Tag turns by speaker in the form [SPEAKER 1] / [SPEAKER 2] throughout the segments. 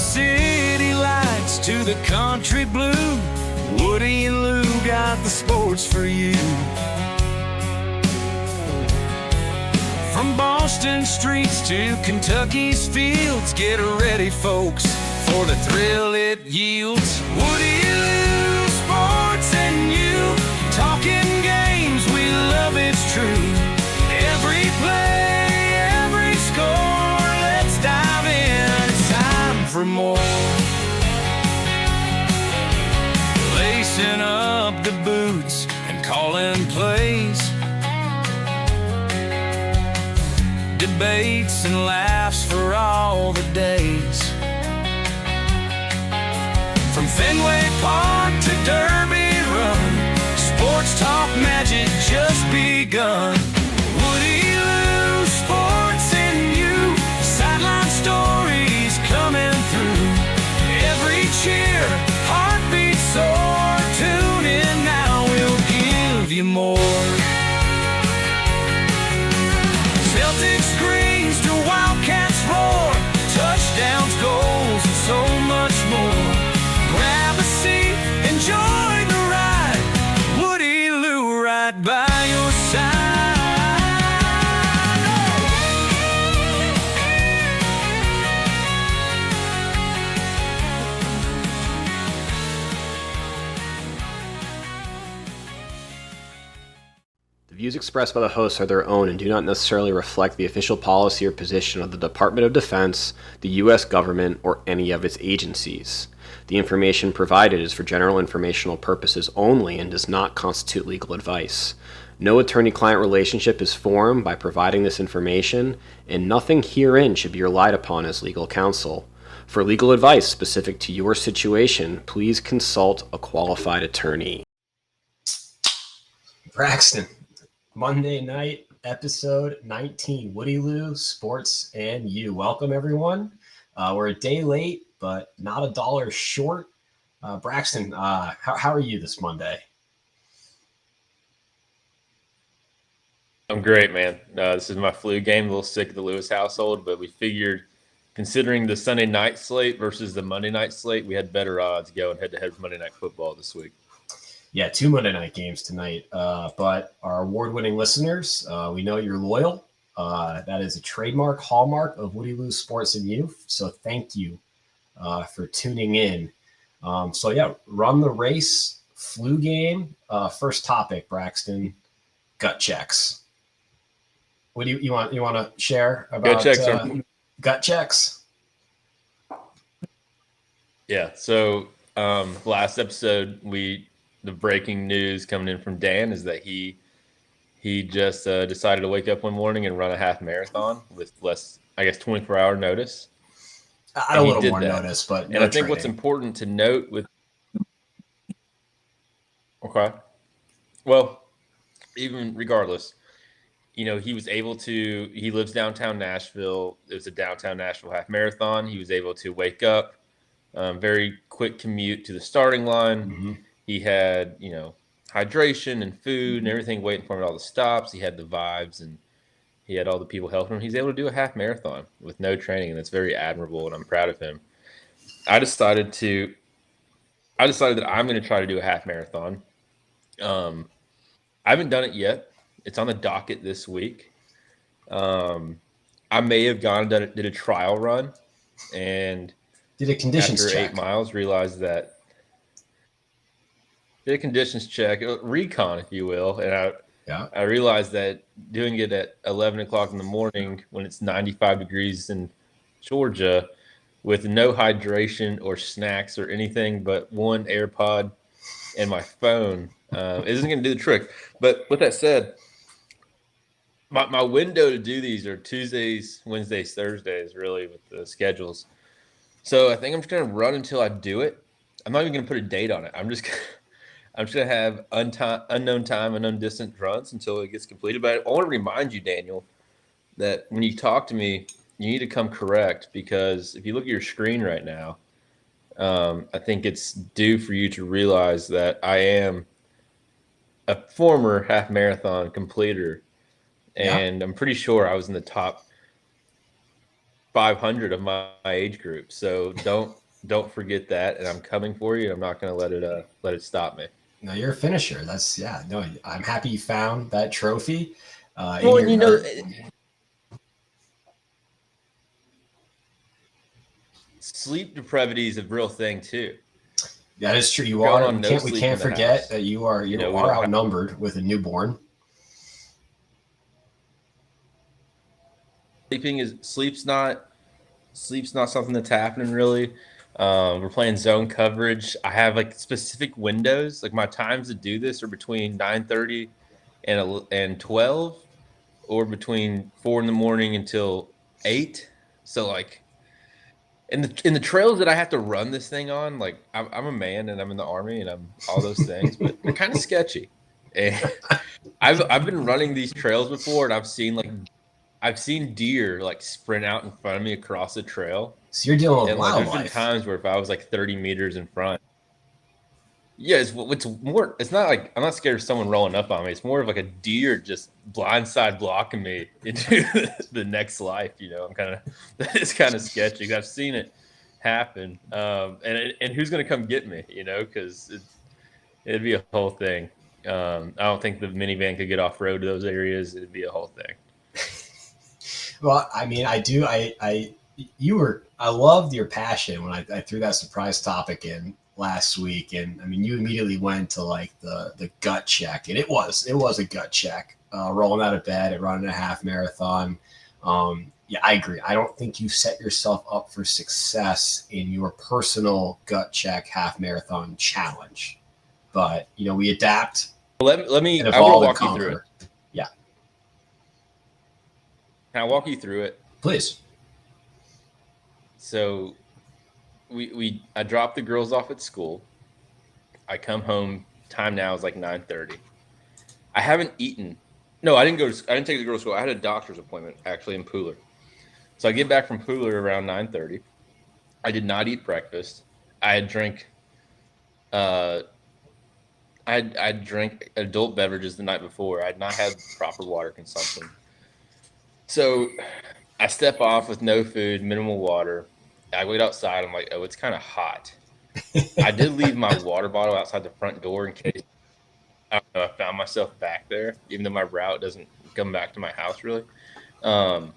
[SPEAKER 1] city lights to the country blue, Woody and Lew got the sports for you. From Boston streets to Kentucky's fields, get ready, folks, for the thrill it yields. Woody and Lew, sports and you, talking games, we love it's true. Every play, every score, let's dive in, it's time for more. Lacing up the boots and calling plays, debates and laughs for all the days. From Fenway Park to Derby Run, sports talk magic just begun. Woody Lew, sports and you, sideline stories coming through. Every cheer, heartbeat soar, tune in now, we'll give you more. Celtics screams to Wildcats roar, touchdowns, goals, and so much more. Grab a seat, enjoy the ride, Woody Lew right by your side.
[SPEAKER 2] The views expressed by the hosts are their own and do not necessarily reflect the official policy or position of the Department of Defense, the U.S. government, or any of its agencies. The information provided is for general informational purposes only and does not constitute legal advice. No attorney-client relationship is formed by providing this information, and nothing herein should be relied upon as legal counsel. For legal advice specific to your situation, please consult a qualified attorney.
[SPEAKER 3] Braxton, Monday night, episode 19, Woody Lew, sports and you. Welcome, everyone. We're a day late, but not a dollar short. Braxton, how are you this Monday?
[SPEAKER 4] I'm great, man. This is my flu game. A little sick of the Lewis household, but we figured, considering the Sunday night slate versus the Monday night slate, we had better odds going head-to-head for Monday Night Football this week.
[SPEAKER 3] Yeah, 2 Monday night games tonight. But our award-winning listeners, we know you're loyal. That is a trademark hallmark of Woody Lew, sports and you. So thank you for tuning in. So yeah, run the race, flu game. First topic, Braxton, gut checks. What do you want to share about gut checks?
[SPEAKER 4] Yeah. So last episode, the breaking news coming in from Dan is that he just decided to wake up one morning and run a half marathon with less, 24-hour notice.
[SPEAKER 3] I had a little more notice, but no
[SPEAKER 4] and I think
[SPEAKER 3] training.
[SPEAKER 4] What's important to note with well, even regardless, he was able to. He lives downtown Nashville. It was a downtown Nashville half marathon. He was able to wake up, very quick commute to the starting line.
[SPEAKER 3] Mm-hmm.
[SPEAKER 4] He had, hydration and food and everything waiting for him at all the stops. He had the vibes and he had all the people helping him. He's able to do a half marathon with no training, and that's very admirable, and I'm proud of him. I decided that I'm going to try to do a half marathon. I haven't done it yet. It's on the docket this week. I may have gone and did a trial run, and
[SPEAKER 3] did a conditions
[SPEAKER 4] after
[SPEAKER 3] check.
[SPEAKER 4] 8 miles realized that. Did a conditions check, recon, if you will, and I realized that doing it at 11 o'clock in the morning when it's 95 degrees in Georgia with no hydration or snacks or anything but one AirPod and my phone isn't going to do the trick. But with that said, my window to do these are Tuesdays, Wednesdays, Thursdays, really, with the schedules. So I think I'm just going to run until I do it. I'm not even going to put a date on it. I'm just going to have unknown time, unknown distance runs until it gets completed. But I want to remind you, Daniel, that when you talk to me, you need to come correct, because if you look at your screen right now, I think it's due for you to realize that I am a former half marathon completer, and I'm pretty sure I was in the top. 500 of my age group. So don't forget that, and I'm coming for you. I'm not going to let it stop me.
[SPEAKER 3] No, you're a finisher. That's no. I'm happy you found that trophy.
[SPEAKER 4] Well,
[SPEAKER 3] In your
[SPEAKER 4] sleep depravity is a real thing too.
[SPEAKER 3] That is true. You are. We can't forget that you are outnumbered with a newborn.
[SPEAKER 4] Sleep's not something that's happening really. We're playing zone coverage. I have like specific windows. Like my times to do this are between 9:30 and 12, or between 4 a.m. until 8. So like in the trails that I have to run this thing on, like I'm a man and I'm in the Army and I'm all those things, but they're kind of sketchy. And I've been running these trails before, and I've seen deer like sprint out in front of me across the trail.
[SPEAKER 3] So you're dealing with wildlife.
[SPEAKER 4] There's been times where if I was like 30 meters in front, it's more. It's not like I'm not scared of someone rolling up on me. It's more of like a deer just blindside blocking me into the next life. It's kind of sketchy. I've seen it happen. And who's gonna come get me? Because it'd be a whole thing. I don't think the minivan could get off road to those areas. It'd be a whole thing.
[SPEAKER 3] Well, I mean, I do. I loved your passion when I threw that surprise topic in last week, and I mean, you immediately went to like the gut check, and it was a gut check. Rolling out of bed and running a half marathon. Yeah, I agree. I don't think you set yourself up for success in your personal gut check half marathon challenge, but we adapt.
[SPEAKER 4] Let me. I will walk you through it.
[SPEAKER 3] Yeah.
[SPEAKER 4] Can I walk you through it?
[SPEAKER 3] Please.
[SPEAKER 4] So I drop the girls off at school. I come home. Time now is like 9:30. I haven't eaten. No, I didn't take the girls to school. I had a doctor's appointment actually in Pooler. So I get back from Pooler around 9:30. I did not eat breakfast. I had drank adult beverages the night before. I had not had proper water consumption. So I step off with no food, minimal water. I wait outside. I'm like, oh, it's kind of hot. I did leave my water bottle outside the front door in case I found myself back there, even though my route doesn't come back to my house really. So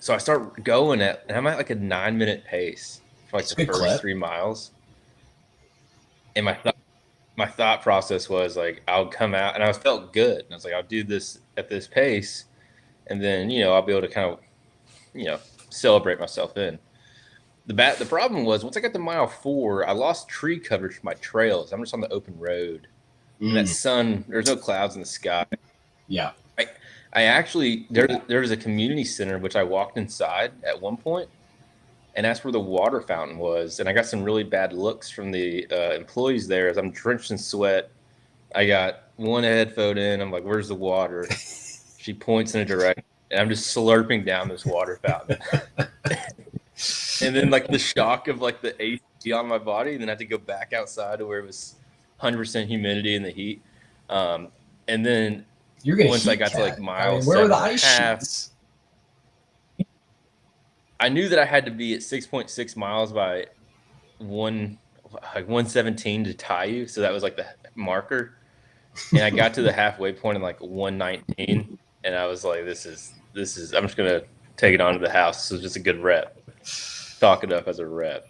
[SPEAKER 4] I start going and I'm at like a 9-minute pace for like the first 3 miles. And my thought process was like, I'll come out, and I felt good. And I was like, I'll do this at this pace, and then I'll be able to kind of celebrate myself in. The problem was once I got to mile 4, I lost tree coverage for my trails. I'm just on the open road. And that sun, there's no clouds in the sky.
[SPEAKER 3] Yeah.
[SPEAKER 4] I actually, there was a community center, which I walked inside at one point, and that's where the water fountain was. And I got some really bad looks from the employees there as I'm drenched in sweat. I got one headphone in. I'm like, where's the water? She points in a direction, and I'm just slurping down this water fountain. And then like the shock of like the AC on my body, and then I had to go back outside to where it was 100% humidity in the heat. And then once I got to like mile 7.5, I knew that I had to be at 6.6 miles by 117 to tie you. So that was like the marker. And I got to the halfway point in like 119, and I was like, this is I'm just gonna take it on to the house. This is just a good rep. Talk it up as a rep.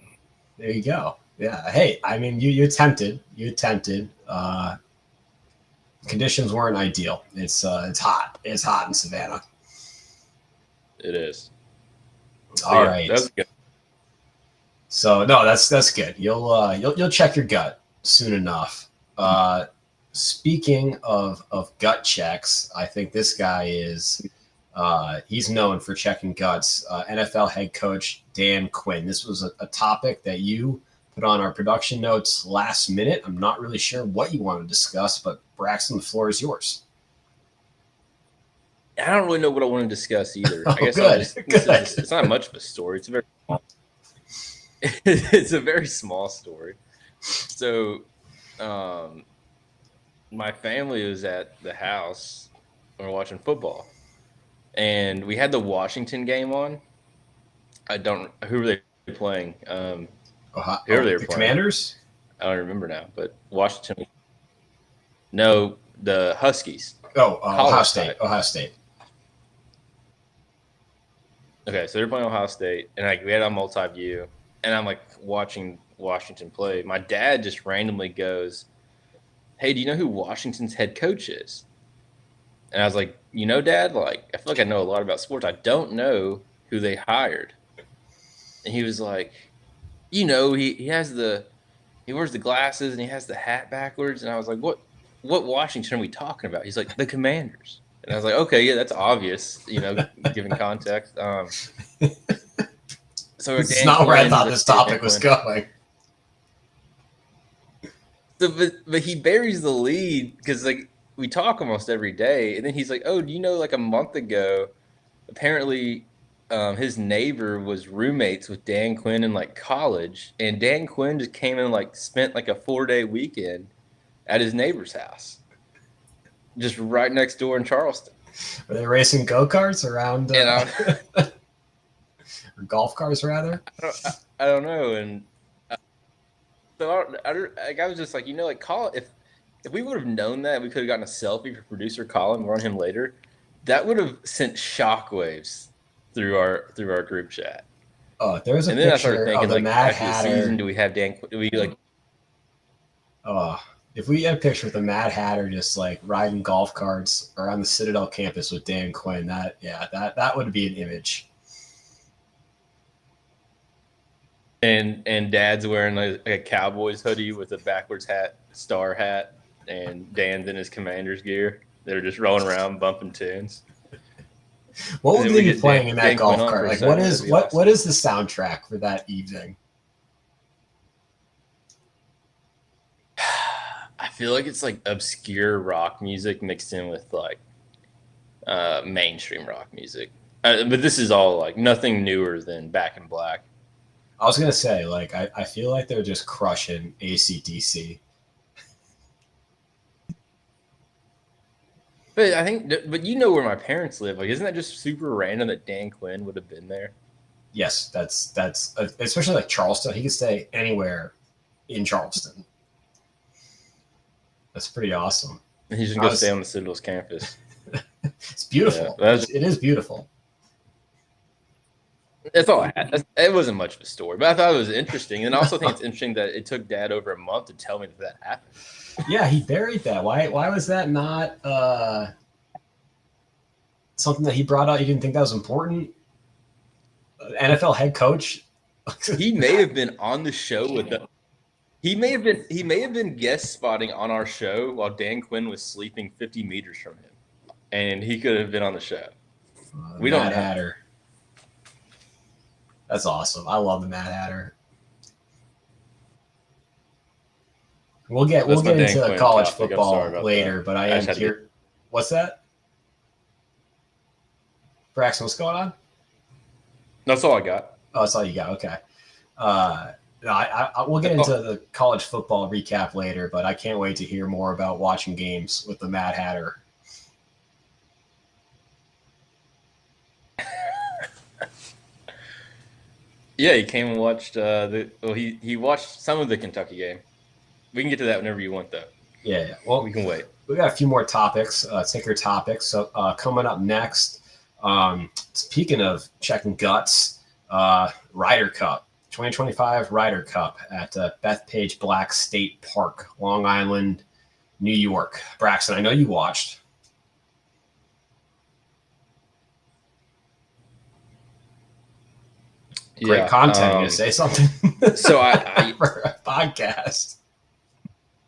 [SPEAKER 3] There you go. Yeah. Hey, I mean, you attempted. Conditions weren't ideal. It's hot. It's hot in Savannah.
[SPEAKER 4] It is.
[SPEAKER 3] All right. That's good. So no, that's good. You'll check your gut soon enough. Speaking of gut checks, I think this guy is he's known for checking guts. NFL head coach Dan Quinn. This was a topic that you put on our production notes last minute. I'm not really sure what you want to discuss, but Braxton, the floor is yours.
[SPEAKER 4] I don't really know what I want to discuss either. I guess it's not much of a story. It's a very small story. So, my family was at the house when we were watching football, and we had the Washington game on, I don't. Who were they playing? Who were they
[SPEAKER 3] the
[SPEAKER 4] playing?
[SPEAKER 3] Commanders?
[SPEAKER 4] I don't remember now, but Washington. No, the Huskies.
[SPEAKER 3] Ohio State. Ohio State.
[SPEAKER 4] Okay, so they're playing Ohio State, and like we had a multi-view, and I'm like watching Washington play. My dad just randomly goes, "Hey, do you know who Washington's head coach is?" And I was like, Dad, like I feel like I know a lot about sports. I don't know who they hired. And he was like, he wears the glasses and he has the hat backwards. And I was like, what Washington are we talking about? He's like, the Commanders. And I was like, okay, yeah, that's obvious, given context. So
[SPEAKER 3] it's not where I thought this topic was going.
[SPEAKER 4] So, but he buries the lead because like we talk almost every day, and then he's like, "Oh, do you know? Like a month ago, apparently, his neighbor was roommates with Dan Quinn in like college, and Dan Quinn just came and like spent like a 4-day weekend at his neighbor's house, just right next door in Charleston."
[SPEAKER 3] Were they racing go-karts around? Or golf cars, rather?
[SPEAKER 4] I don't know, and so I was just like, Colin, if we would have known that, we could have gotten a selfie for producer Colin. We're on him later. That would have sent shockwaves through our group chat.
[SPEAKER 3] Oh, there's a picture of the Mad Hatter.
[SPEAKER 4] The season, do we have Dan? Do we like?
[SPEAKER 3] If we had a picture with the Mad Hatter just like riding golf carts around the Citadel campus with Dan Quinn, that would be an image.
[SPEAKER 4] And Dad's wearing like a Cowboys hoodie with a backwards hat, star hat, and Dan's in his Commanders gear. They're just rolling around bumping tunes.
[SPEAKER 3] What would they be playing in that golf cart? Like, what is the soundtrack for that evening?
[SPEAKER 4] I feel like it's like obscure rock music mixed in with like mainstream rock music. But this is all like nothing newer than Back in Black.
[SPEAKER 3] I was gonna say, like, I feel like they're just crushing AC/DC.
[SPEAKER 4] But you know where my parents live. Like, isn't that just super random that Dan Quinn would have been there?
[SPEAKER 3] Yes, that's especially like Charleston. He could stay anywhere in Charleston. That's pretty awesome.
[SPEAKER 4] And he's just gonna stay on the Citadel's campus.
[SPEAKER 3] It's beautiful. Yeah, it is beautiful.
[SPEAKER 4] That's all I had. It wasn't much of a story, but I thought it was interesting. And I also think it's interesting that it took Dad over a month to tell me that happened.
[SPEAKER 3] Yeah, he buried that. Why was that not something that he brought out? You didn't think that was important? NFL head coach?
[SPEAKER 4] He may have been on the show with them. He may have been guest spotting on our show while Dan Quinn was sleeping 50 meters from him. And he could have been on the show. We don't know.
[SPEAKER 3] Hatter. That's awesome. I love the Mad Hatter. We'll get into college football later, but I am here. What's that? Braxton, what's going on?
[SPEAKER 4] That's all I got.
[SPEAKER 3] Oh, that's all you got. Okay. We'll get into the college football recap later, but I can't wait to hear more about watching games with the Mad Hatter.
[SPEAKER 4] Yeah, he came and watched he watched some of the Kentucky game. We can get to that whenever you want, though.
[SPEAKER 3] Yeah. Well,
[SPEAKER 4] we can wait.
[SPEAKER 3] We got a few more topics, ticker topics. So coming up next, speaking of checking guts, Ryder Cup, 2025 Ryder Cup at Bethpage Black State Park, Long Island, New York. Braxton, I know you watched. Great content. You gonna say something?
[SPEAKER 4] So I
[SPEAKER 3] for a podcast.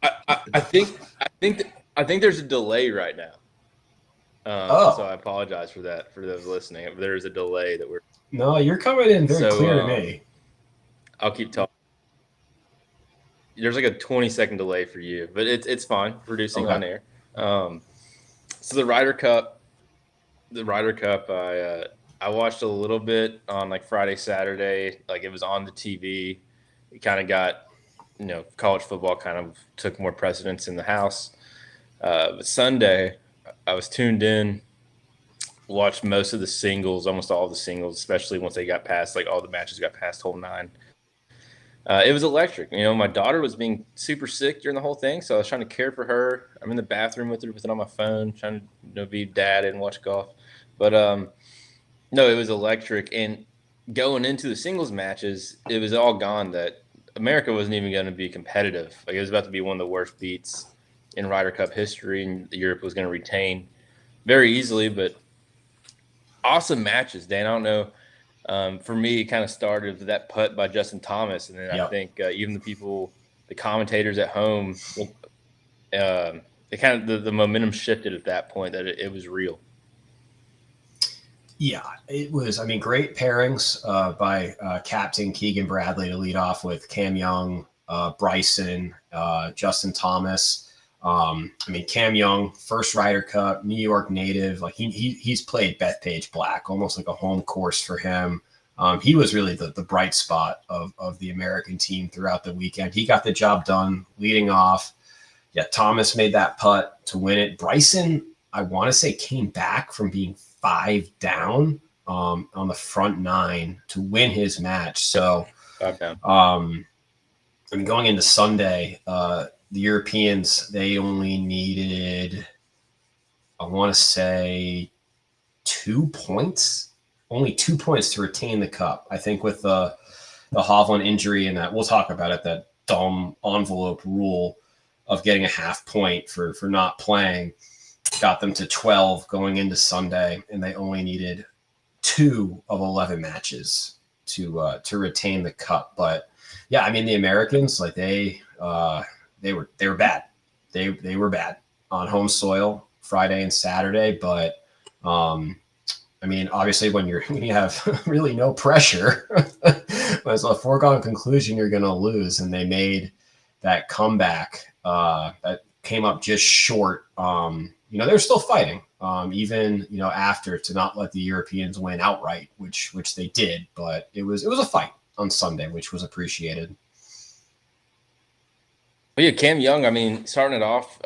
[SPEAKER 4] I think there's a delay right now. So I apologize for that for those listening. There's a delay that we're.
[SPEAKER 3] No, you're coming in very clear to me.
[SPEAKER 4] I'll keep talking. There's like a 20-second delay for you, but it's fine. Producing on air. So the Ryder Cup, I watched a little bit on like Friday, Saturday. Like it was on the TV. It kind of got, college football kind of took more precedence in the house. But Sunday, I was tuned in watched most of the singles, almost all the singles, especially once they got past, like all the matches got past hole 9. It was electric. My daughter was being super sick during the whole thing, so I was trying to care for her. I'm in the bathroom with her, with it on my phone, trying to be dad and watch golf. But no, it was electric. And going into the singles matches, it was all gone that America wasn't even going to be competitive. Like, it was about to be one of the worst beats in Ryder Cup history, and Europe was going to retain very easily. But awesome matches, Dan. I don't know. For me, it kind of started with that putt by Justin Thomas, and then I think even the commentators at home, it kind of the momentum shifted at that point that it was real.
[SPEAKER 3] Yeah, it was. I mean, great pairings by Captain Keegan Bradley to lead off with Cam Young, Bryson, Justin Thomas. I mean, Cam Young, first Ryder Cup, New York native. Like he's played Bethpage Black, almost like a home course for him. He was really the bright spot of the American team throughout the weekend. He got the job done leading off. Yeah, Thomas made that putt to win it. Bryson, I want to say, came back from being 5 down on the front 9 to win his match. So,
[SPEAKER 4] 5 down.
[SPEAKER 3] I mean, going into Sunday, the Europeans, they only needed, I want to say, 2 points. Only 2 points to retain the cup. I think with the Hovland injury and that, we'll talk about it, that dumb envelope rule of getting a half point for not playing got them to 12 going into Sunday, and they only needed 2 of 11 matches to retain the cup. But yeah, I mean, the Americans, like they were bad. They were bad on home soil Friday and Saturday, but I mean, obviously when you have really no pressure, it's a foregone conclusion you're going to lose, and they made that comeback that came up just short. They're still fighting, even after, to not let the Europeans win outright, which they did, but it was a fight on Sunday, which was appreciated.
[SPEAKER 4] Well, yeah, Cam Young, I mean, starting it off,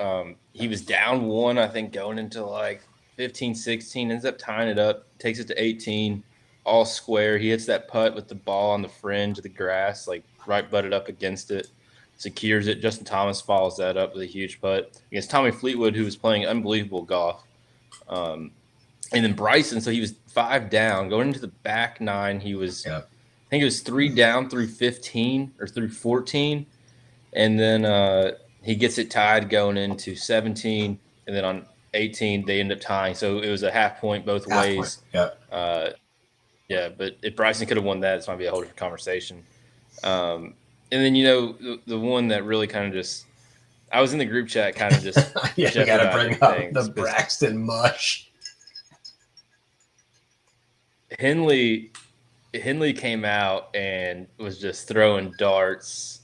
[SPEAKER 4] he was down 1, I think, going into like 15, 16, ends up tying it up, takes it to 18, all square. He hits that putt with the ball on the fringe of the grass, like right butted up against it, secures it. Justin Thomas follows that up with a huge putt against Tommy Fleetwood, who was playing unbelievable golf. And then Bryson, so he was 5 down. Going into the back 9, he was, I think it was 3 down through 15 or through 14. And then he gets it tied going into 17. And then on 18, they end up tying. So it was a half point both ways.
[SPEAKER 3] Point.
[SPEAKER 4] Yeah, but if Bryson could have won that, it's might be a whole different conversation. And then, the one that really kind of just – I was in the group chat kind of just –
[SPEAKER 3] yeah, you got to bring up the Braxton mush.
[SPEAKER 4] Henley came out and was just throwing darts.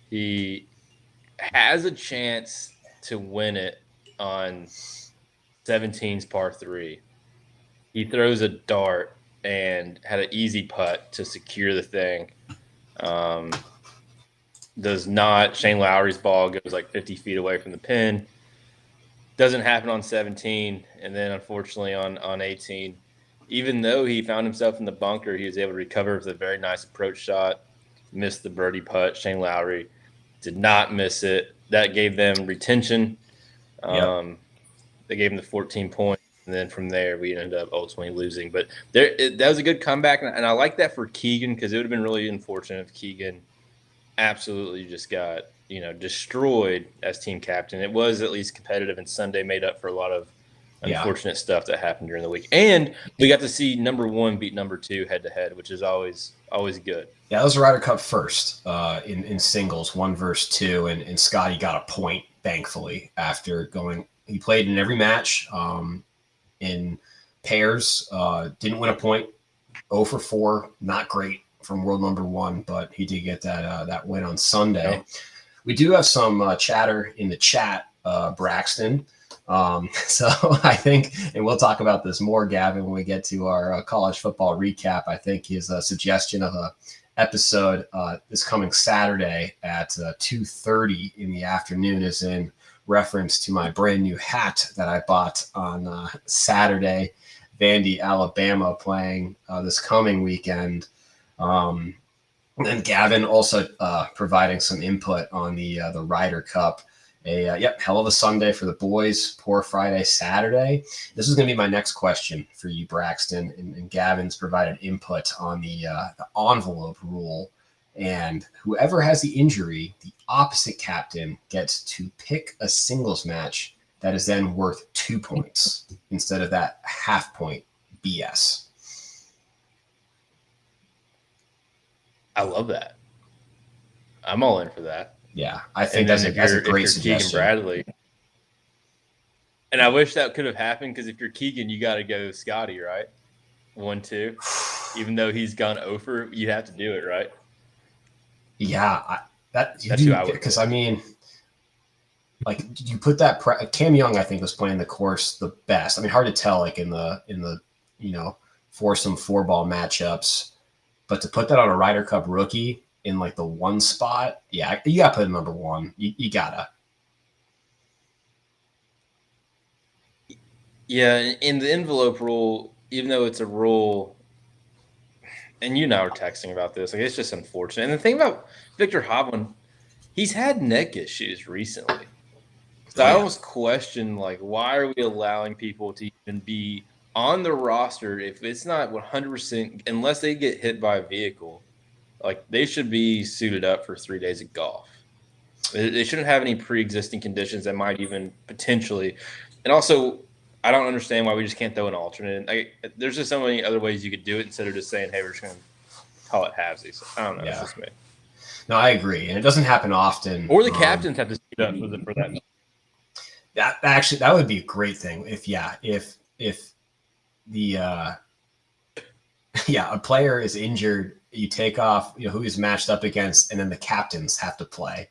[SPEAKER 4] He has a chance to win it on 17's par 3. He throws a dart and had an easy putt to secure the thing. Does not. Shane Lowry's ball goes like 50 feet away from the pin. Doesn't happen on 17. And then unfortunately on 18, even though he found himself in the bunker, he was able to recover with a very nice approach shot, missed the birdie putt. Shane Lowry did not miss it. That gave them retention. They gave him the 14 points. And then from there, we ended up ultimately losing. But that was a good comeback. And I like that for Keegan, because it would have been really unfortunate if Keegan absolutely just got, destroyed as team captain. It was at least competitive, and Sunday made up for a lot of unfortunate stuff that happened during the week. And we got to see number 1 beat number 2 head-to-head, which is always good.
[SPEAKER 3] Yeah, that was a Ryder Cup first in singles, 1 versus 2, and Scotty got a point, thankfully, after going – he played in every match in pairs, didn't win a point, 0 for 4, not great from world number 1, but he did get that win on Sunday. We do have some chatter in the chat, Braxton. So I think, and we'll talk about this more, Gavin, when we get to our college football recap. I think his suggestion of a episode this coming Saturday at 2:30 in the afternoon is in reference to my brand new hat that I bought on Saturday Vandy, Alabama playing this coming weekend. And then Gavin also providing some input on the Ryder Cup. Hell of a Sunday for the boys. Poor Friday, Saturday. This is going to be my next question for you, Braxton. And Gavin's provided input on the envelope rule. And whoever has the injury, the opposite captain gets to pick a singles match that is then worth 2 points instead of that half point BS.
[SPEAKER 4] I love that. I'm all in for that.
[SPEAKER 3] Yeah, I think that's a great suggestion.
[SPEAKER 4] Keegan Bradley. And I wish that could have happened because if you're Keegan, you got to go Scotty, right? 1-2. Even though he's gone over, you have to do it, right?
[SPEAKER 3] Yeah,
[SPEAKER 4] that's who I would.
[SPEAKER 3] Because I mean, like you put that Cam Young, I think, was playing the course the best. I mean, hard to tell, like in the foursome 4-ball matchups. But to put that on a Ryder Cup rookie in like the one spot, yeah, you got to put him number one. You gotta.
[SPEAKER 4] Yeah, in the envelope rule, even though it's a rule, and you and I were texting about this, like it's just unfortunate. And the thing about Victor Hovland, he's had neck issues recently. So I almost question, like, why are we allowing people to even be on the roster if it's not 100%, unless they get hit by a vehicle? Like, they should be suited up for 3 days of golf. They shouldn't have any pre-existing conditions that might even potentially. And also, I don't understand why we just can't throw an alternate. There's just so many other ways you could do it instead of just saying, hey, we're just going to call it halvesies. I don't know.
[SPEAKER 3] Yeah.
[SPEAKER 4] It's just me.
[SPEAKER 3] No, I agree. And it doesn't happen often.
[SPEAKER 4] Or the captains have to suit up for that.
[SPEAKER 3] That would be a great thing. If the a player is injured, you take off who he's matched up against, and then the captains have to play.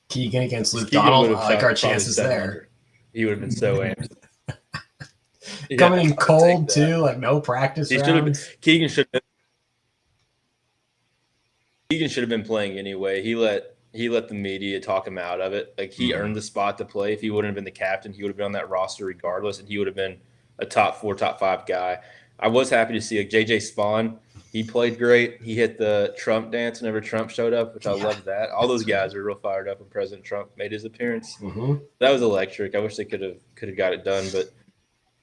[SPEAKER 3] Keegan against Luke Donald, I like our chances there.
[SPEAKER 4] He would have been so amped.
[SPEAKER 3] Coming in cold too, like no practice rounds.
[SPEAKER 4] Keegan should have been playing anyway. He let the media talk him out of it. Like he earned the spot to play. If he wouldn't have been the captain, he would have been on that roster regardless, and he would have been a top 4, top 5 guy. I was happy to see JJ Spawn. He played great. He hit the Trump dance whenever Trump showed up, which I loved that. All those guys were real fired up when President Trump made his appearance.
[SPEAKER 3] Mm-hmm.
[SPEAKER 4] That was electric. I wish they could have got it done, but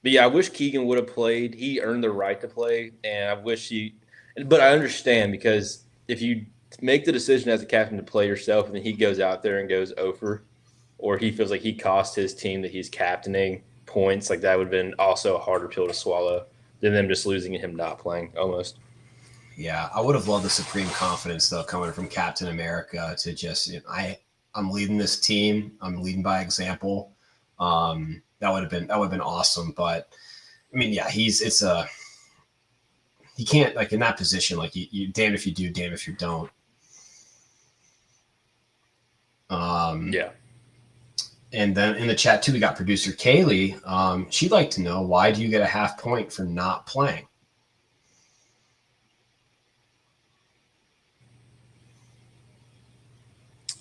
[SPEAKER 4] yeah, I wish Keegan would have played. He earned the right to play, and I wish but I understand, because if you make the decision as a captain to play yourself and then he goes out there and goes over, or he feels like he cost his team that he's captaining points, like that would have been also a harder pill to swallow than them just losing and him not playing almost.
[SPEAKER 3] Yeah, I would have loved the supreme confidence though coming from Captain America to just I'm leading this team. I'm leading by example. That would have been awesome. But I mean, yeah, he can't, like in that position, like you damn if you do, damn if you don't.
[SPEAKER 4] Yeah.
[SPEAKER 3] And then in the chat too, we got producer Kaylee. She'd like to know, why do you get a half point for not playing?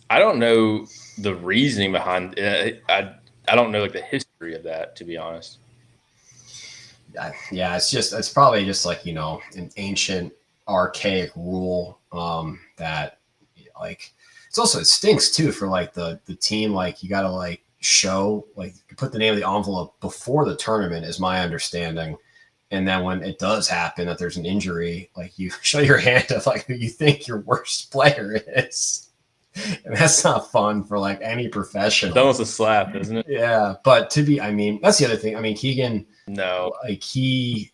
[SPEAKER 4] I don't know the reasoning behind it. I don't know like the history of that, to be honest.
[SPEAKER 3] Yeah, it's probably just like, an ancient archaic rule that like it stinks too for like the team. Like you got to like show, like you put the name of the envelope before the tournament is my understanding. And then when it does happen that there's an injury, like you show your hand of like who you think your worst player is. And that's not fun for like any professional.
[SPEAKER 4] It's almost a slap, isn't it?
[SPEAKER 3] Yeah. But that's the other thing. I mean, Keegan,
[SPEAKER 4] no,
[SPEAKER 3] like he,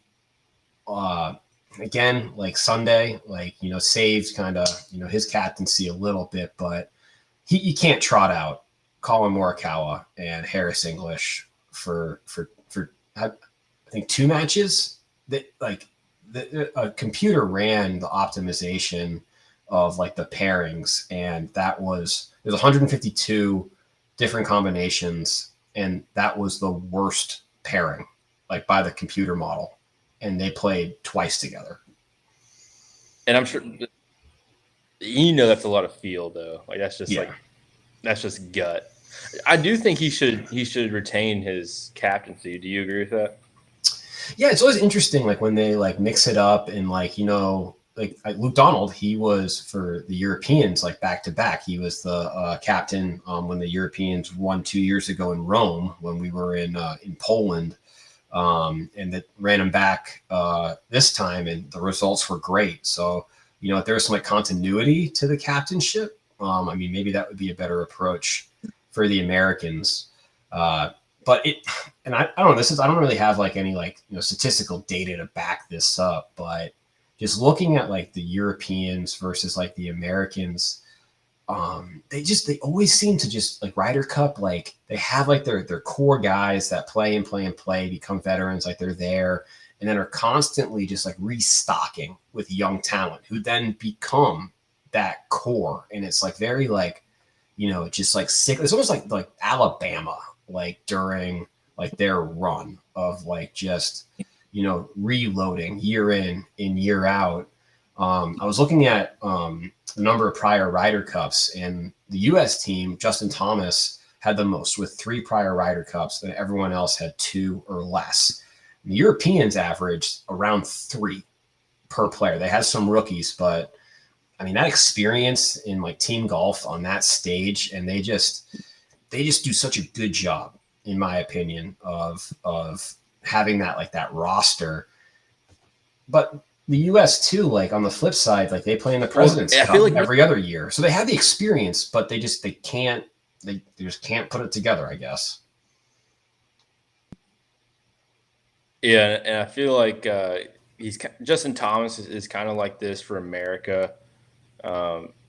[SPEAKER 3] again, like Sunday, like, saved kind of, his captaincy a little bit, but you can't trot out Colin Morikawa and Harris English for I think 2 matches that like a computer ran the optimization of like the pairings, and there's 152 different combinations, and that was the worst pairing, like by the computer model, and they played twice together.
[SPEAKER 4] And I'm sure that's a lot of feel though. Like that's just gut. I do think he should retain his captaincy. Do you agree with that?
[SPEAKER 3] Yeah, it's always interesting, like when they like mix it up and like like Luke Donald, he was for the Europeans like back to back. He was the captain when the Europeans won 2 years ago in Rome when we were in Poland, and that ran him back this time, and the results were great. So if there's some like continuity to the captainship, I mean maybe that would be a better approach for the Americans. But I don't know, I don't really have like any like statistical data to back this up, but just looking at like the Europeans versus like the Americans, they always seem to just like Ryder Cup, like they have like their core guys that play, become veterans, like they're there, and then are constantly just like restocking with young talent who then become that core, and it's like very like just like sick. It's almost like Alabama, like during like their run of like just reloading year in and year out. I was looking at the number of prior Ryder Cups, and the U.S. team, Justin Thomas, had the most with 3 prior Ryder Cups, and everyone else had 2 or less. The Europeans averaged around 3 per player. They had some rookies, but I mean that experience in like team golf on that stage, and they just do such a good job, in my opinion, of having that like that roster. But the U.S. too, like on the flip side, like they play in the President's Cup like every other year, so they have the experience, but they just can't put it together, I guess.
[SPEAKER 4] Yeah, and I feel like Justin Thomas is kind of like this for America,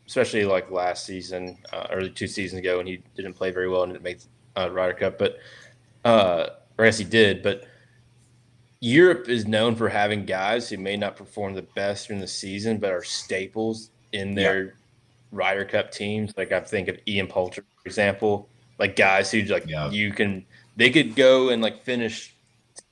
[SPEAKER 4] especially like last season, early 2 seasons ago when he didn't play very well and didn't make Ryder Cup, but or I guess he did. But Europe is known for having guys who may not perform the best during the season, but are staples in their Ryder Cup teams. Like I think of Ian Poulter, for example, like guys who like they could go and like finish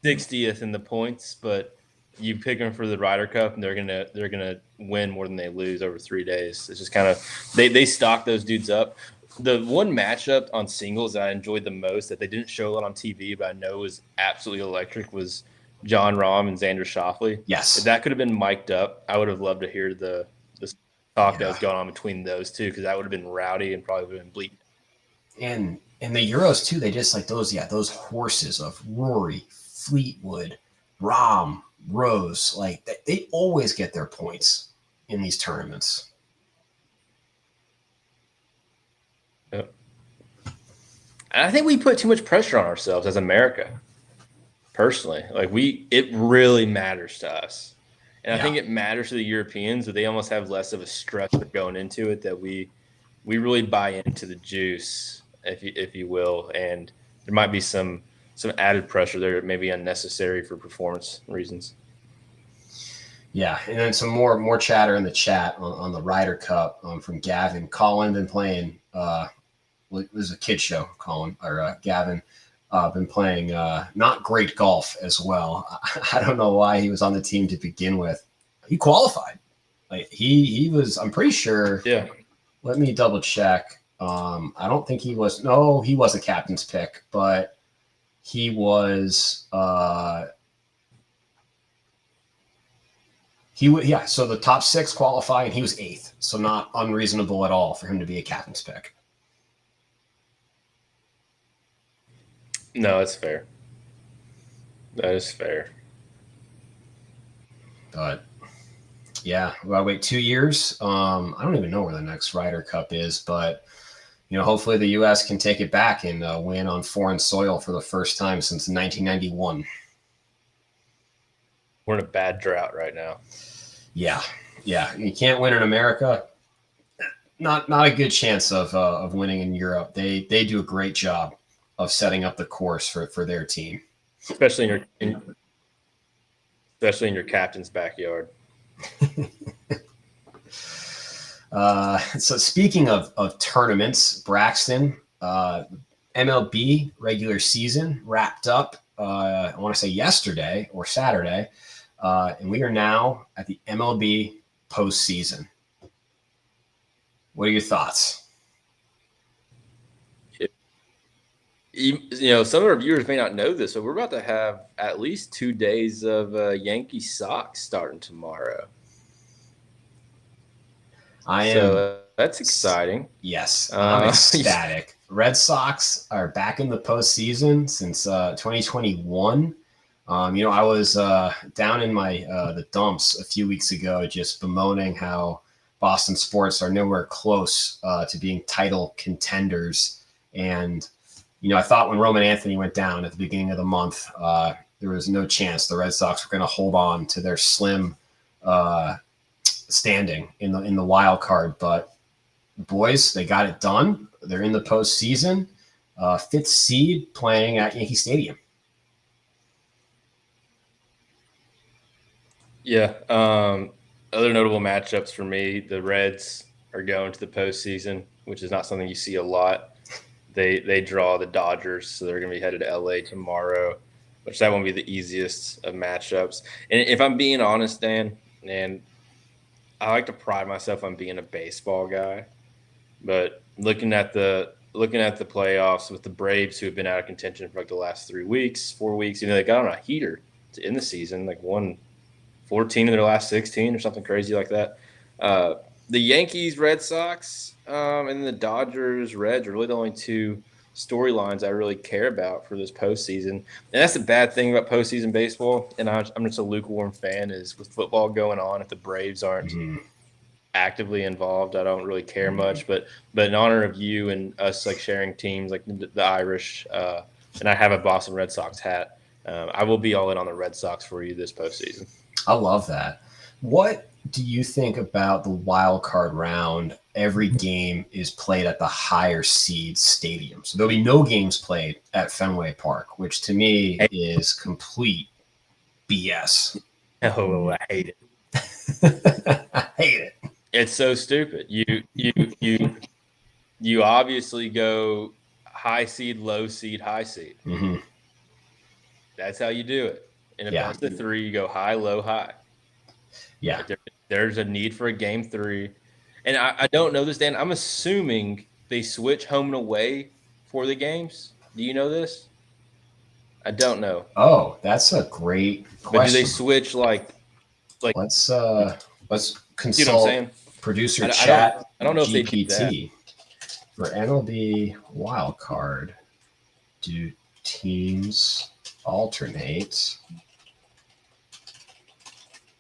[SPEAKER 4] 60th in the points, but you pick them for the Ryder Cup and they're gonna win more than they lose over 3 days. It's just kind of they stock those dudes up. The one matchup on singles that I enjoyed the most that they didn't show a lot on TV, but I know was absolutely electric, was John Rahm and Xander Schauffele.
[SPEAKER 3] Yes.
[SPEAKER 4] If that could have been mic'd up, I would have loved to hear the talk that was going on between those two, because that would have been rowdy and probably would have been bleak.
[SPEAKER 3] And the Euros too, they just like those horses of Rory, Fleetwood, Rahm, Rose, like they always get their points in these tournaments.
[SPEAKER 4] Yep. And I think we put too much pressure on ourselves as America. Personally, like it really matters to us, and I think it matters to the Europeans, but they almost have less of a stressor going into it, that we really buy into the juice, if you will, and there might be some added pressure there, maybe unnecessary for performance reasons.
[SPEAKER 3] Yeah, and then some more chatter in the chat on the Ryder Cup from Gavin. Colin been playing. It was a kid show. Colin or Gavin. Been playing not great golf as well. I don't know why he was on the team to begin with. He qualified. Like he was. I'm pretty sure.
[SPEAKER 4] Yeah.
[SPEAKER 3] Let me double check. I don't think he was. No, he was a captain's pick, but he was. So the top 6 qualify, and he was 8th. So not unreasonable at all for him to be a captain's pick.
[SPEAKER 4] No, that's fair. That is fair.
[SPEAKER 3] But yeah, we gotta wait 2 years. I don't even know where the next Ryder Cup is, but hopefully the U.S. can take it back and win on foreign soil for the first time since 1991.
[SPEAKER 4] We're in a bad drought right now.
[SPEAKER 3] Yeah. You can't win in America. Not a good chance of winning in Europe. They do a great job of setting up the course for their team,
[SPEAKER 4] especially in your captain's backyard.
[SPEAKER 3] So speaking of tournaments, Braxton, MLB regular season wrapped up. I want to say yesterday or Saturday, and we are now at the MLB postseason. What are your thoughts?
[SPEAKER 4] some of our viewers may not know this, but we're about to have at least 2 days of Yankee socks starting tomorrow. That's exciting.
[SPEAKER 3] Yes, I'm ecstatic. Red Sox are back in the postseason since 2021. I was down in the dumps a few weeks ago, just bemoaning how Boston sports are nowhere close to being title contenders. And, I thought when Roman Anthony went down at the beginning of the month, there was no chance the Red Sox were going to hold on to their slim standing in the wild card. But boys, they got it done. They're in the postseason, 5th seed playing at Yankee Stadium.
[SPEAKER 4] Yeah. Other notable matchups for me, the Reds are going to the postseason, which is not something you see a lot. They draw the Dodgers, so they're going to be headed to LA tomorrow, which that won't be the easiest of matchups. And if I'm being honest, Dan, and I like to pride myself on being a baseball guy, but looking at the playoffs with the Braves, who have been out of contention for like the last 4 weeks, they got on a heater to end the season, like won 14 of their last 16 or something crazy like that. The Yankees, Red Sox, and the Dodgers, Reds are really the only 2 storylines I really care about for this postseason. And that's the bad thing about postseason baseball, and I'm just a lukewarm fan, is with football going on, if the Braves aren't actively involved, I don't really care much. But in honor of you and us, like sharing teams like the Irish, and I have a Boston Red Sox hat, I will be all in on the Red Sox for you this postseason.
[SPEAKER 3] I love that. What do you think about the wild card round? Every game is played at the higher seed stadium. So there'll be no games played at Fenway Park, which to me is complete BS.
[SPEAKER 4] Oh, I hate it.
[SPEAKER 3] I hate it.
[SPEAKER 4] It's so stupid. You obviously go high seed, low seed, high seed.
[SPEAKER 3] Mm-hmm.
[SPEAKER 4] That's how you do it. In a best of 3, you go high, low, high.
[SPEAKER 3] Yeah.
[SPEAKER 4] There's a need for a game 3. And I don't know this, Dan. I'm assuming they switch home and away for the games. Do you know this? I don't know.
[SPEAKER 3] Oh, that's a great question.
[SPEAKER 4] But do they switch like
[SPEAKER 3] let's consult
[SPEAKER 4] you know what I'm saying?
[SPEAKER 3] Producer chat.
[SPEAKER 4] I don't know
[SPEAKER 3] GPT.
[SPEAKER 4] if they do that.
[SPEAKER 3] For MLB wild card, do teams alternate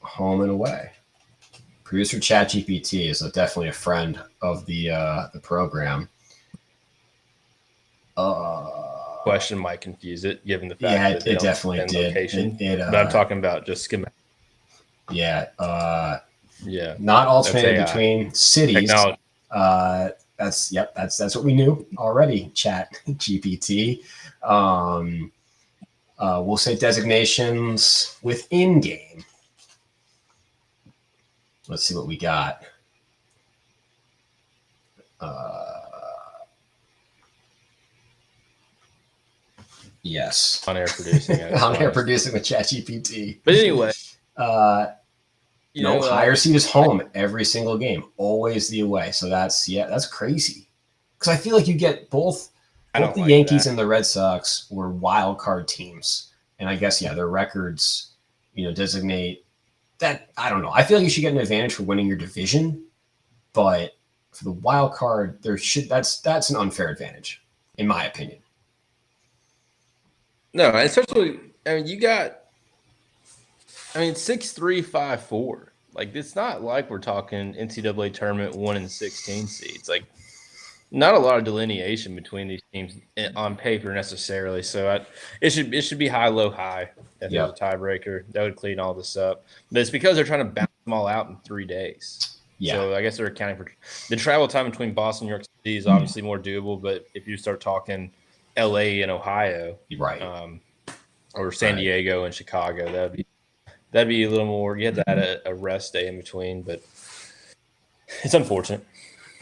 [SPEAKER 3] home and away? Producer chat GPT is definitely a friend of the program.
[SPEAKER 4] Question might confuse it, given the fact that
[SPEAKER 3] it definitely did.
[SPEAKER 4] But I'm talking about just schematic.
[SPEAKER 3] Yeah.
[SPEAKER 4] Yeah.
[SPEAKER 3] Not alternating between cities.
[SPEAKER 4] Technology.
[SPEAKER 3] That's what we knew already. Chat GPT. We'll say designations within game. Let's see what we got. Yes.
[SPEAKER 4] On air producing.
[SPEAKER 3] On air producing with ChatGPT.
[SPEAKER 4] But anyway.
[SPEAKER 3] Higher seed is home every single game. Always the away. So that's crazy. Because I feel like you get both the Yankees and the Red Sox were wild card teams. And I guess, their records, designate that. I don't know. I feel like you should get an advantage for winning your division. But for the wild card, that's an unfair advantage, in my opinion.
[SPEAKER 4] No, especially, you got 6-3-5-4. Like, it's not like we're talking NCAA tournament 1 and 16 seeds. Like, not a lot of delineation between these teams on paper necessarily. So it should be high, low, high. If there's a tiebreaker, that would clean all this up. But it's because they're trying to bounce them all out in 3 days. Yeah. So I guess they're accounting for the travel time between Boston and New York City is obviously more doable. But if you start talking LA and Ohio,
[SPEAKER 3] right,
[SPEAKER 4] or San Diego and Chicago, that'd be a little more. You had to add a rest day in between, but it's unfortunate.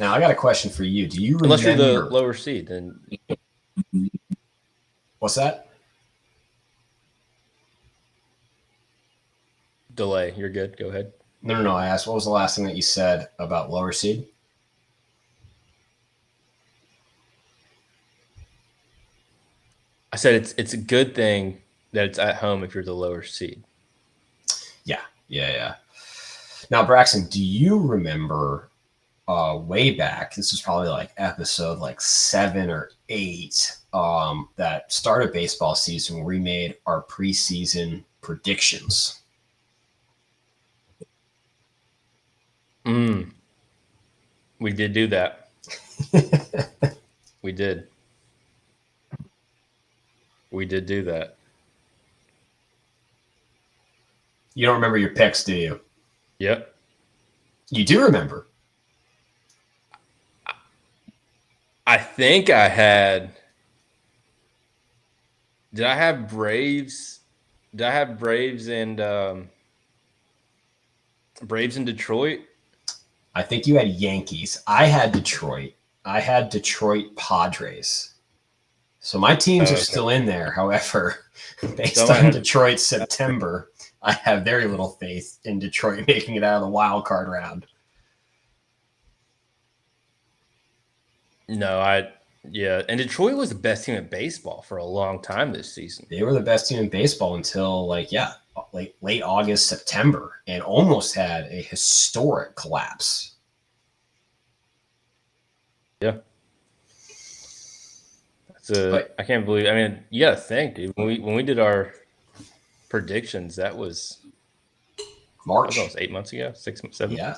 [SPEAKER 3] Now I got a question for you. Do you
[SPEAKER 4] unless you're the lower seed, then
[SPEAKER 3] what's that?
[SPEAKER 4] Delay. You're good. Go ahead.
[SPEAKER 3] No. I asked, what was the last thing that you said about lower seed?
[SPEAKER 4] I said it's a good thing that it's at home if you're the lower seed.
[SPEAKER 3] Yeah. Now, Braxton, do you remember way back? This was probably like episode like 7 or 8. That started baseball season where we made our preseason predictions.
[SPEAKER 4] We did do that. We did do that.
[SPEAKER 3] You don't remember your picks, do you?
[SPEAKER 4] Yep.
[SPEAKER 3] You do remember.
[SPEAKER 4] I think I had. Did I have Braves? Did I have Braves and Detroit?
[SPEAKER 3] I think you had Yankees. I had Detroit. I had Detroit Padres. So my teams are still in there. However, based on Detroit's September, I have very little faith in Detroit making it out of the wild card round.
[SPEAKER 4] No, and Detroit was the best team in baseball for a long time this season.
[SPEAKER 3] They were the best team in baseball until late August, September, and almost had a historic collapse.
[SPEAKER 4] Yeah. I can't believe. I mean, you gotta think, dude. When we did our predictions, that was
[SPEAKER 3] March.
[SPEAKER 4] That was 8 months ago, 6, 7.
[SPEAKER 3] Yeah.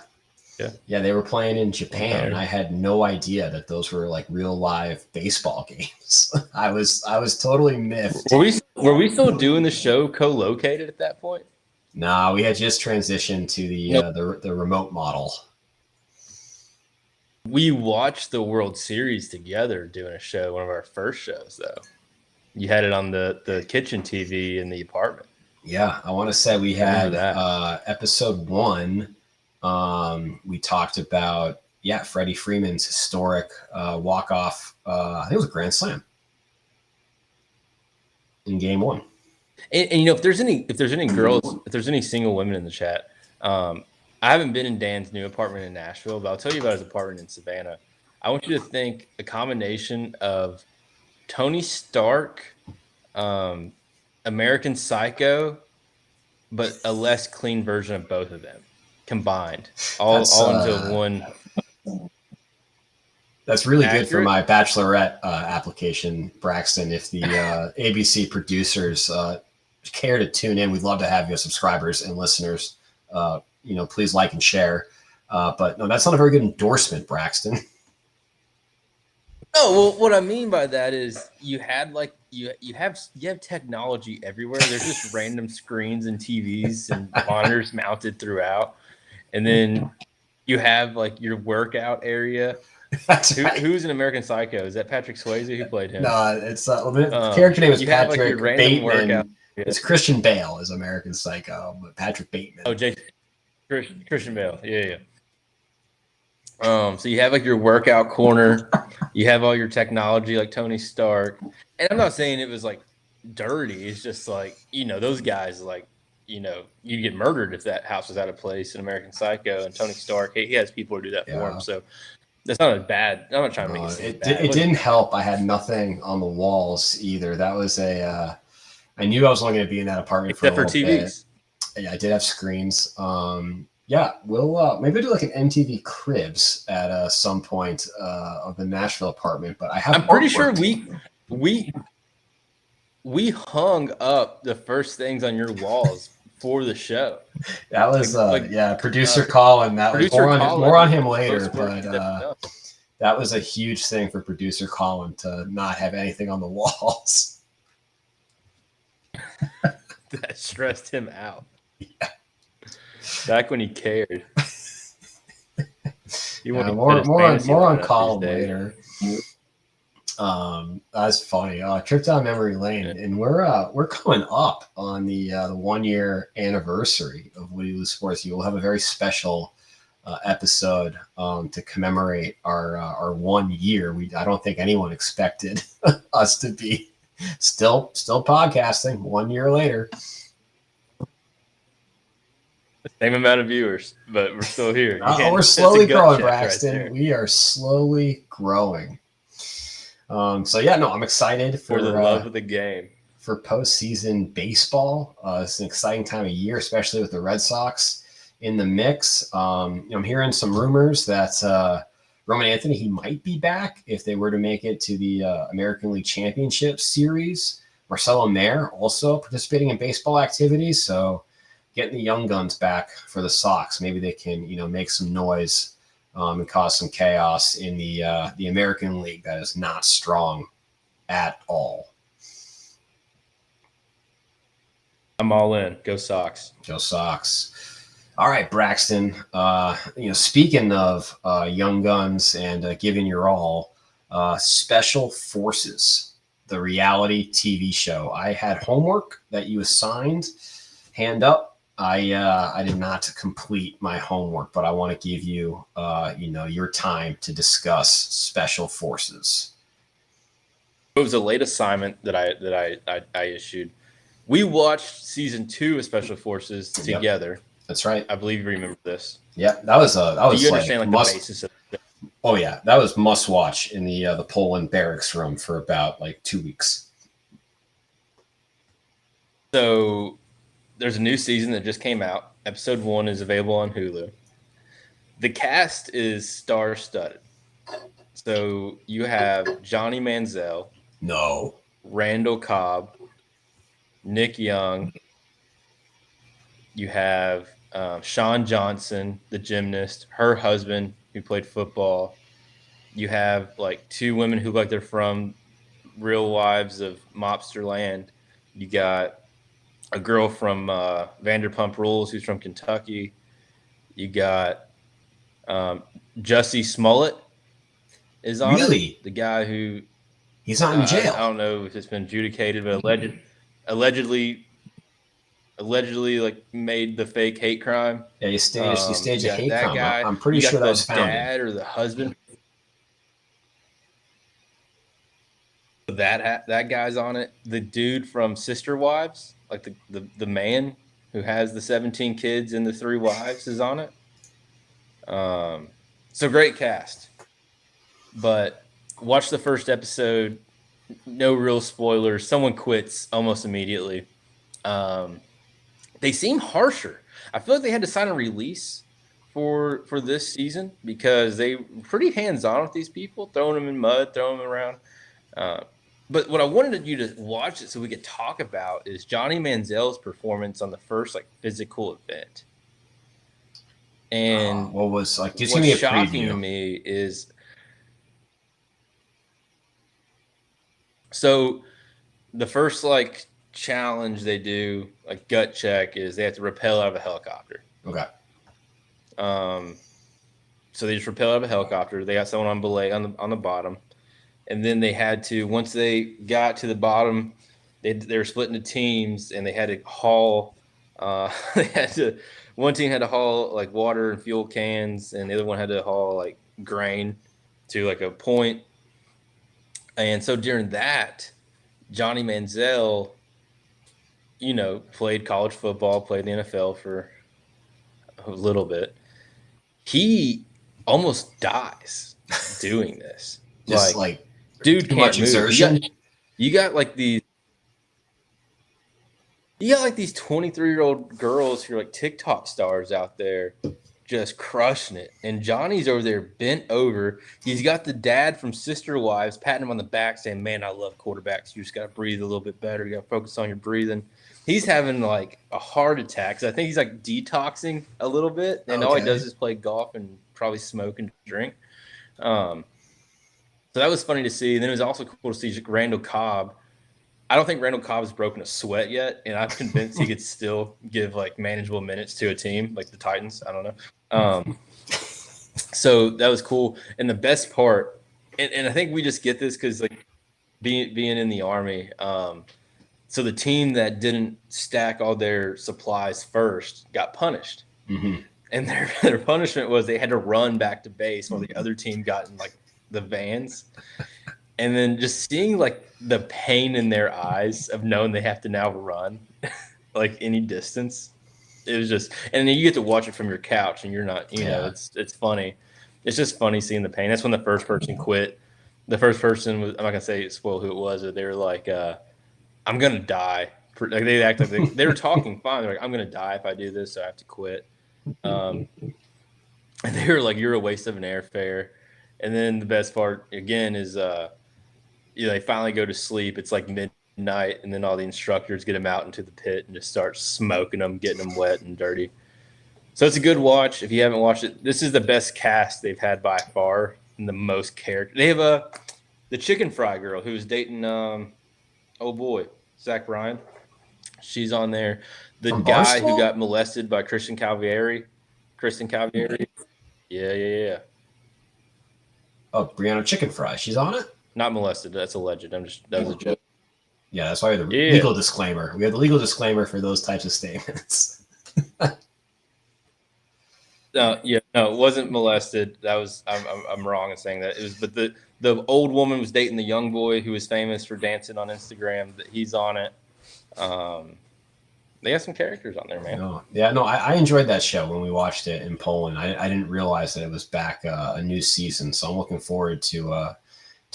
[SPEAKER 3] They were playing in Japan, and I had no idea that those were like real live baseball games. I was totally miffed.
[SPEAKER 4] Were we still doing the show co-located at that point?
[SPEAKER 3] Nah, we had just transitioned to the remote model.
[SPEAKER 4] We watched the World Series together doing a show, one of our first shows, though. You had it on the kitchen TV in the apartment.
[SPEAKER 3] Yeah, I want to say we had episode 1. We talked about Freddie Freeman's historic walk-off. I think it was a grand slam in Game 1.
[SPEAKER 4] And if there's any girls, if there's any single women in the chat, I haven't been in Dan's new apartment in Nashville, but I'll tell you about his apartment in Savannah. I want you to think a combination of Tony Stark, American Psycho, but a less clean version of both of them combined, all into one.
[SPEAKER 3] That's really good for my bachelorette application, Braxton. If the ABC producers care to tune in, we'd love to have you as subscribers and listeners. Please like and share. But no, that's not a very good endorsement, Braxton.
[SPEAKER 4] No, well, what I mean by that is you had you have technology everywhere. There's just random screens and TVs and monitors mounted throughout, and then you have like your workout area. Who's an American Psycho? Is that Patrick Swayze who played him?
[SPEAKER 3] No, it's the character name is Patrick Bateman. It's Christian Bale is American Psycho, but Patrick Bateman.
[SPEAKER 4] Oh, Christian Bale. Yeah. So you have like your workout corner, you have all your technology like Tony Stark, and I'm not saying it was like dirty. It's just like those guys you'd get murdered if that house was out of place in American Psycho. And Tony Stark, he has people who do that for him. So that's not as bad. I'm not trying to make it bad.
[SPEAKER 3] It didn't help. I had nothing on the walls either. That was I knew I was only going to be in that apartment
[SPEAKER 4] except for TVs.
[SPEAKER 3] Bit. Yeah, I did have screens. We'll maybe do like an MTV Cribs at some point of the Nashville apartment. But I'm
[SPEAKER 4] pretty sure we hung up the first things on your walls for the show.
[SPEAKER 3] That was producer Colin. That was more on him later, but that was a huge thing for producer Colin to not have anything on the walls.
[SPEAKER 4] That stressed him out.
[SPEAKER 3] Yeah.
[SPEAKER 4] Back when he cared.
[SPEAKER 3] More on Colin later. That's funny. Trip down memory lane, and we're coming up on the 1 year anniversary of Woody and Lew Sports. You will have a very special episode to commemorate our 1 year. I don't think anyone expected us to be still podcasting 1 year later.
[SPEAKER 4] Same amount of viewers, but we're still here.
[SPEAKER 3] We're slowly growing, Braxton. We are slowly growing. So yeah, no, I'm excited
[SPEAKER 4] for the love of the game.
[SPEAKER 3] For postseason baseball. It's an exciting time of year, especially with the Red Sox in the mix. I'm hearing some rumors that Roman Anthony, he might be back if they were to make it to the American League Championship Series. Marcelo Mayer also participating in baseball activities. So getting the young guns back for the Sox, maybe they can, make some noise and cause some chaos in the American League that is not strong at all.
[SPEAKER 4] I'm all in. Go Sox.
[SPEAKER 3] Go Sox. All right, Braxton. Speaking of young guns and giving your all, Special Forces, the reality TV show. I had homework that you assigned. Hand up. I did not complete my homework, but I want to give you, your time to discuss Special Forces.
[SPEAKER 4] It was a late assignment that I issued. We watched season 2 of Special Forces together. Yep,
[SPEAKER 3] that's right.
[SPEAKER 4] I believe you remember this.
[SPEAKER 3] Yeah, that was. Do
[SPEAKER 4] you understand the basis of it?
[SPEAKER 3] Oh yeah, that was must watch in the Poland barracks room for about 2 weeks.
[SPEAKER 4] So there's a new season that just came out. Episode 1 is available on Hulu. The cast is star-studded. So you have Johnny Manziel.
[SPEAKER 3] No.
[SPEAKER 4] Randall Cobb. Nick Young. You have Sean Johnson, the gymnast, her husband who played football. You have 2 women who look like they're from Real Wives of Mobster Land. You got a girl from Vanderpump Rules who's from Kentucky. You got Jussie Smollett is on it. The guy who
[SPEAKER 3] he's not in jail.
[SPEAKER 4] I don't know if it's been adjudicated, but allegedly made the fake hate crime.
[SPEAKER 3] Yeah, he staged a hate crime. Guy. I'm pretty sure that was found.
[SPEAKER 4] Dad or the husband. That guy's on it. The dude from Sister Wives, the man who has the 17 kids and the 3 wives, is on it. So great cast. But watch the first episode. No real spoilers. Someone quits almost immediately. They seem harsher. I feel like they had to sign a release for this season because they were pretty hands-on with these people, throwing them in mud, throwing them around. But what I wanted you to watch it so we could talk about is Johnny Manziel's performance on the first physical event. And
[SPEAKER 3] what was
[SPEAKER 4] what's shocking to me is so the first challenge they do, gut check, is they have to rappel out of a helicopter.
[SPEAKER 3] Okay.
[SPEAKER 4] So they just rappel out of a helicopter. They got someone on belay on the bottom. And then they had to, once they got to the bottom, they were split into teams, and they had to haul. One team had to haul water and fuel cans, and the other one had to haul grain to a point. And so during that, Johnny Manziel, played college football, played in the NFL for a little bit. He almost dies doing this.
[SPEAKER 3] Just
[SPEAKER 4] dude
[SPEAKER 3] too much exertion.
[SPEAKER 4] You got these 23-year-old girls who are TikTok stars out there just crushing it. And Johnny's over there bent over. He's got the dad from Sister Wives patting him on the back saying, "Man, I love quarterbacks. You just got to breathe a little bit better. You got to focus on your breathing." He's having a heart attack. So I think he's detoxing a little bit. And all he does is play golf and probably smoke and drink. So that was funny to see. And then it was also cool to see Randall Cobb. I don't think Randall Cobb has broken a sweat yet, and I'm convinced he could still give manageable minutes to a team like the Titans. I don't know. So that was cool. And the best part, and I think we just get this because being in the Army. So the team that didn't stack all their supplies first got punished.
[SPEAKER 3] Mm-hmm.
[SPEAKER 4] And their punishment was they had to run back to base while the other team got in the vans. And then just seeing the pain in their eyes of knowing they have to now run any distance. It was just, and then you get to watch it from your couch and you're not, know, it's funny. It's just funny seeing the pain. That's when the first person quit. The first person was, I'm not gonna say spoil who it was, but they were like, "I'm gonna die." Like they acted like they were talking fine. They're like, "I'm gonna die if I do this, so I have to quit." And they were like, "You're a waste of an airfare." And then the best part again is, they finally go to sleep. It's like midnight, and then all the instructors get them out into the pit and just start smoking them, getting them wet and dirty. So it's a good watch. If you haven't watched it, this is the best cast they've had by far and the most character. They have the chicken fry girl who was dating Zach Bryan. She's on there. The
[SPEAKER 3] From
[SPEAKER 4] guy
[SPEAKER 3] Barstool?
[SPEAKER 4] who got molested by Kristen Calvieri. Yeah.
[SPEAKER 3] Oh, Brianna Chicken Fry. She's on it?
[SPEAKER 4] Not molested. That's alleged. That was a joke.
[SPEAKER 3] Yeah, that's why we have the legal disclaimer. We have the legal disclaimer for those types of statements.
[SPEAKER 4] No, it wasn't molested. That was I'm wrong in saying that. It was, but the old woman was dating the young boy who was famous for dancing on Instagram. He's on it. They got some characters on there, man.
[SPEAKER 3] I enjoyed that show when we watched it in Poland. I didn't realize that it was back a new season, so I'm looking forward to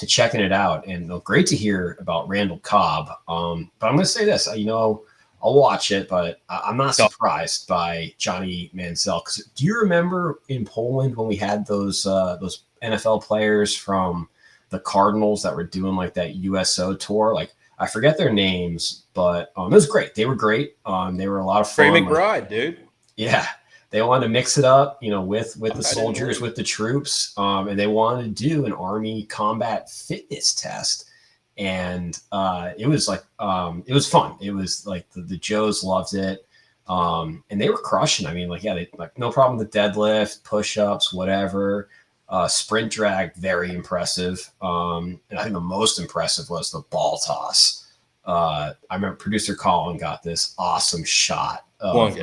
[SPEAKER 3] checking it out. And great to hear about Randall Cobb. But I'm going to say this, I'll watch it, but I'm not surprised by Johnny Manziel. Because do you remember in Poland when we had those NFL players from the Cardinals that were doing like that USO tour? Like I forget their names, but it was great. They were great. They were a lot of fun.
[SPEAKER 4] Trey McBride, dude.
[SPEAKER 3] Yeah, they wanted to mix it up, with the soldiers, with the troops, and they wanted to do an Army combat fitness test. And it was like it was fun. It was like the Joes loved it, and they were crushing. I mean, they like no problem with deadlift, push-ups, whatever. Sprint drag, very impressive. And I think the most impressive was the ball toss. I remember producer Colin got this awesome shot of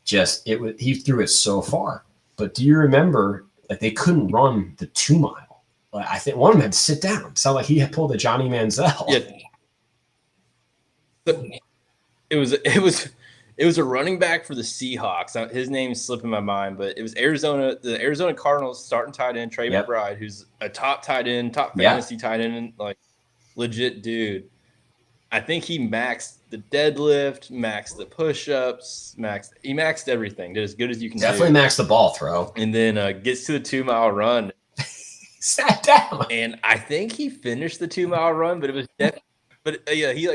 [SPEAKER 3] he threw it so far. But do you remember they couldn't run the 2 mile? I think one of them had to sit down. It sounded like he had pulled a Johnny Manziel.
[SPEAKER 4] Yeah. It was a running back for the Seahawks. His name's slipping my mind, but it was the Arizona Cardinals starting tight end, Trey McBride, who's a top tight end, top fantasy tight end, like legit dude. I think he maxed the deadlift, maxed the push-ups, he maxed everything, did as good as you can
[SPEAKER 3] Definitely maxed the ball throw.
[SPEAKER 4] And then gets to the 2 mile run.
[SPEAKER 3] Sat down.
[SPEAKER 4] And I think he finished the 2 mile run, but it was he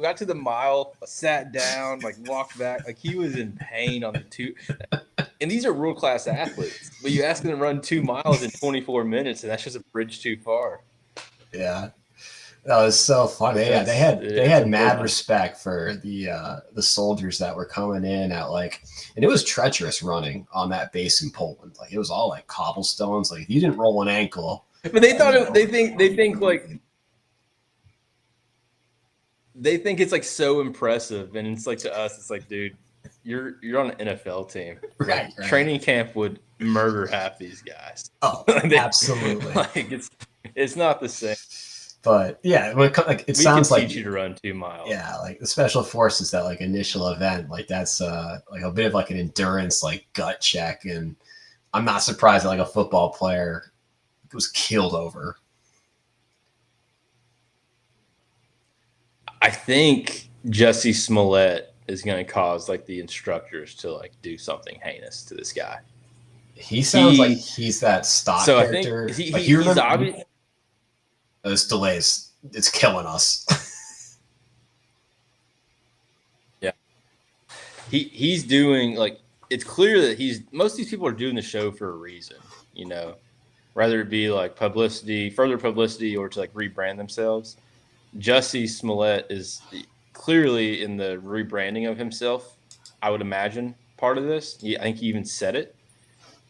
[SPEAKER 4] got to the mile, sat down, walked back, he was in pain on the 2. And these are world class athletes, but you ask them to run 2 miles in 24 minutes, and that's just a bridge too far.
[SPEAKER 3] Yeah, that was so funny. Yeah, they had mad respect for the soldiers that were coming in at and it was treacherous running on that base in Poland. It was all cobblestones. If you didn't roll an ankle,
[SPEAKER 4] but they thought they think it's so impressive, and it's to us, it's dude, you're on an NFL team.
[SPEAKER 3] Right.
[SPEAKER 4] Training camp would murder half these guys.
[SPEAKER 3] Oh, absolutely.
[SPEAKER 4] It's not the same.
[SPEAKER 3] But yeah, it sounds like
[SPEAKER 4] teach you to run 2 miles.
[SPEAKER 3] Yeah, the special forces, that initial event, that's a bit of an endurance gut check, and I'm not surprised that a football player was killed over.
[SPEAKER 4] I think Jussie Smollett is going to cause the instructors to do something heinous to this guy.
[SPEAKER 3] He sounds like he's that stock character.
[SPEAKER 4] I think he's obvious.
[SPEAKER 3] Those delays, it's killing us.
[SPEAKER 4] Yeah. He's doing it's clear that most of these people are doing the show for a reason, whether it be publicity, further publicity, or to rebrand themselves. Jussie Smollett is clearly in the rebranding of himself, I would imagine, part of this. I think he even said it.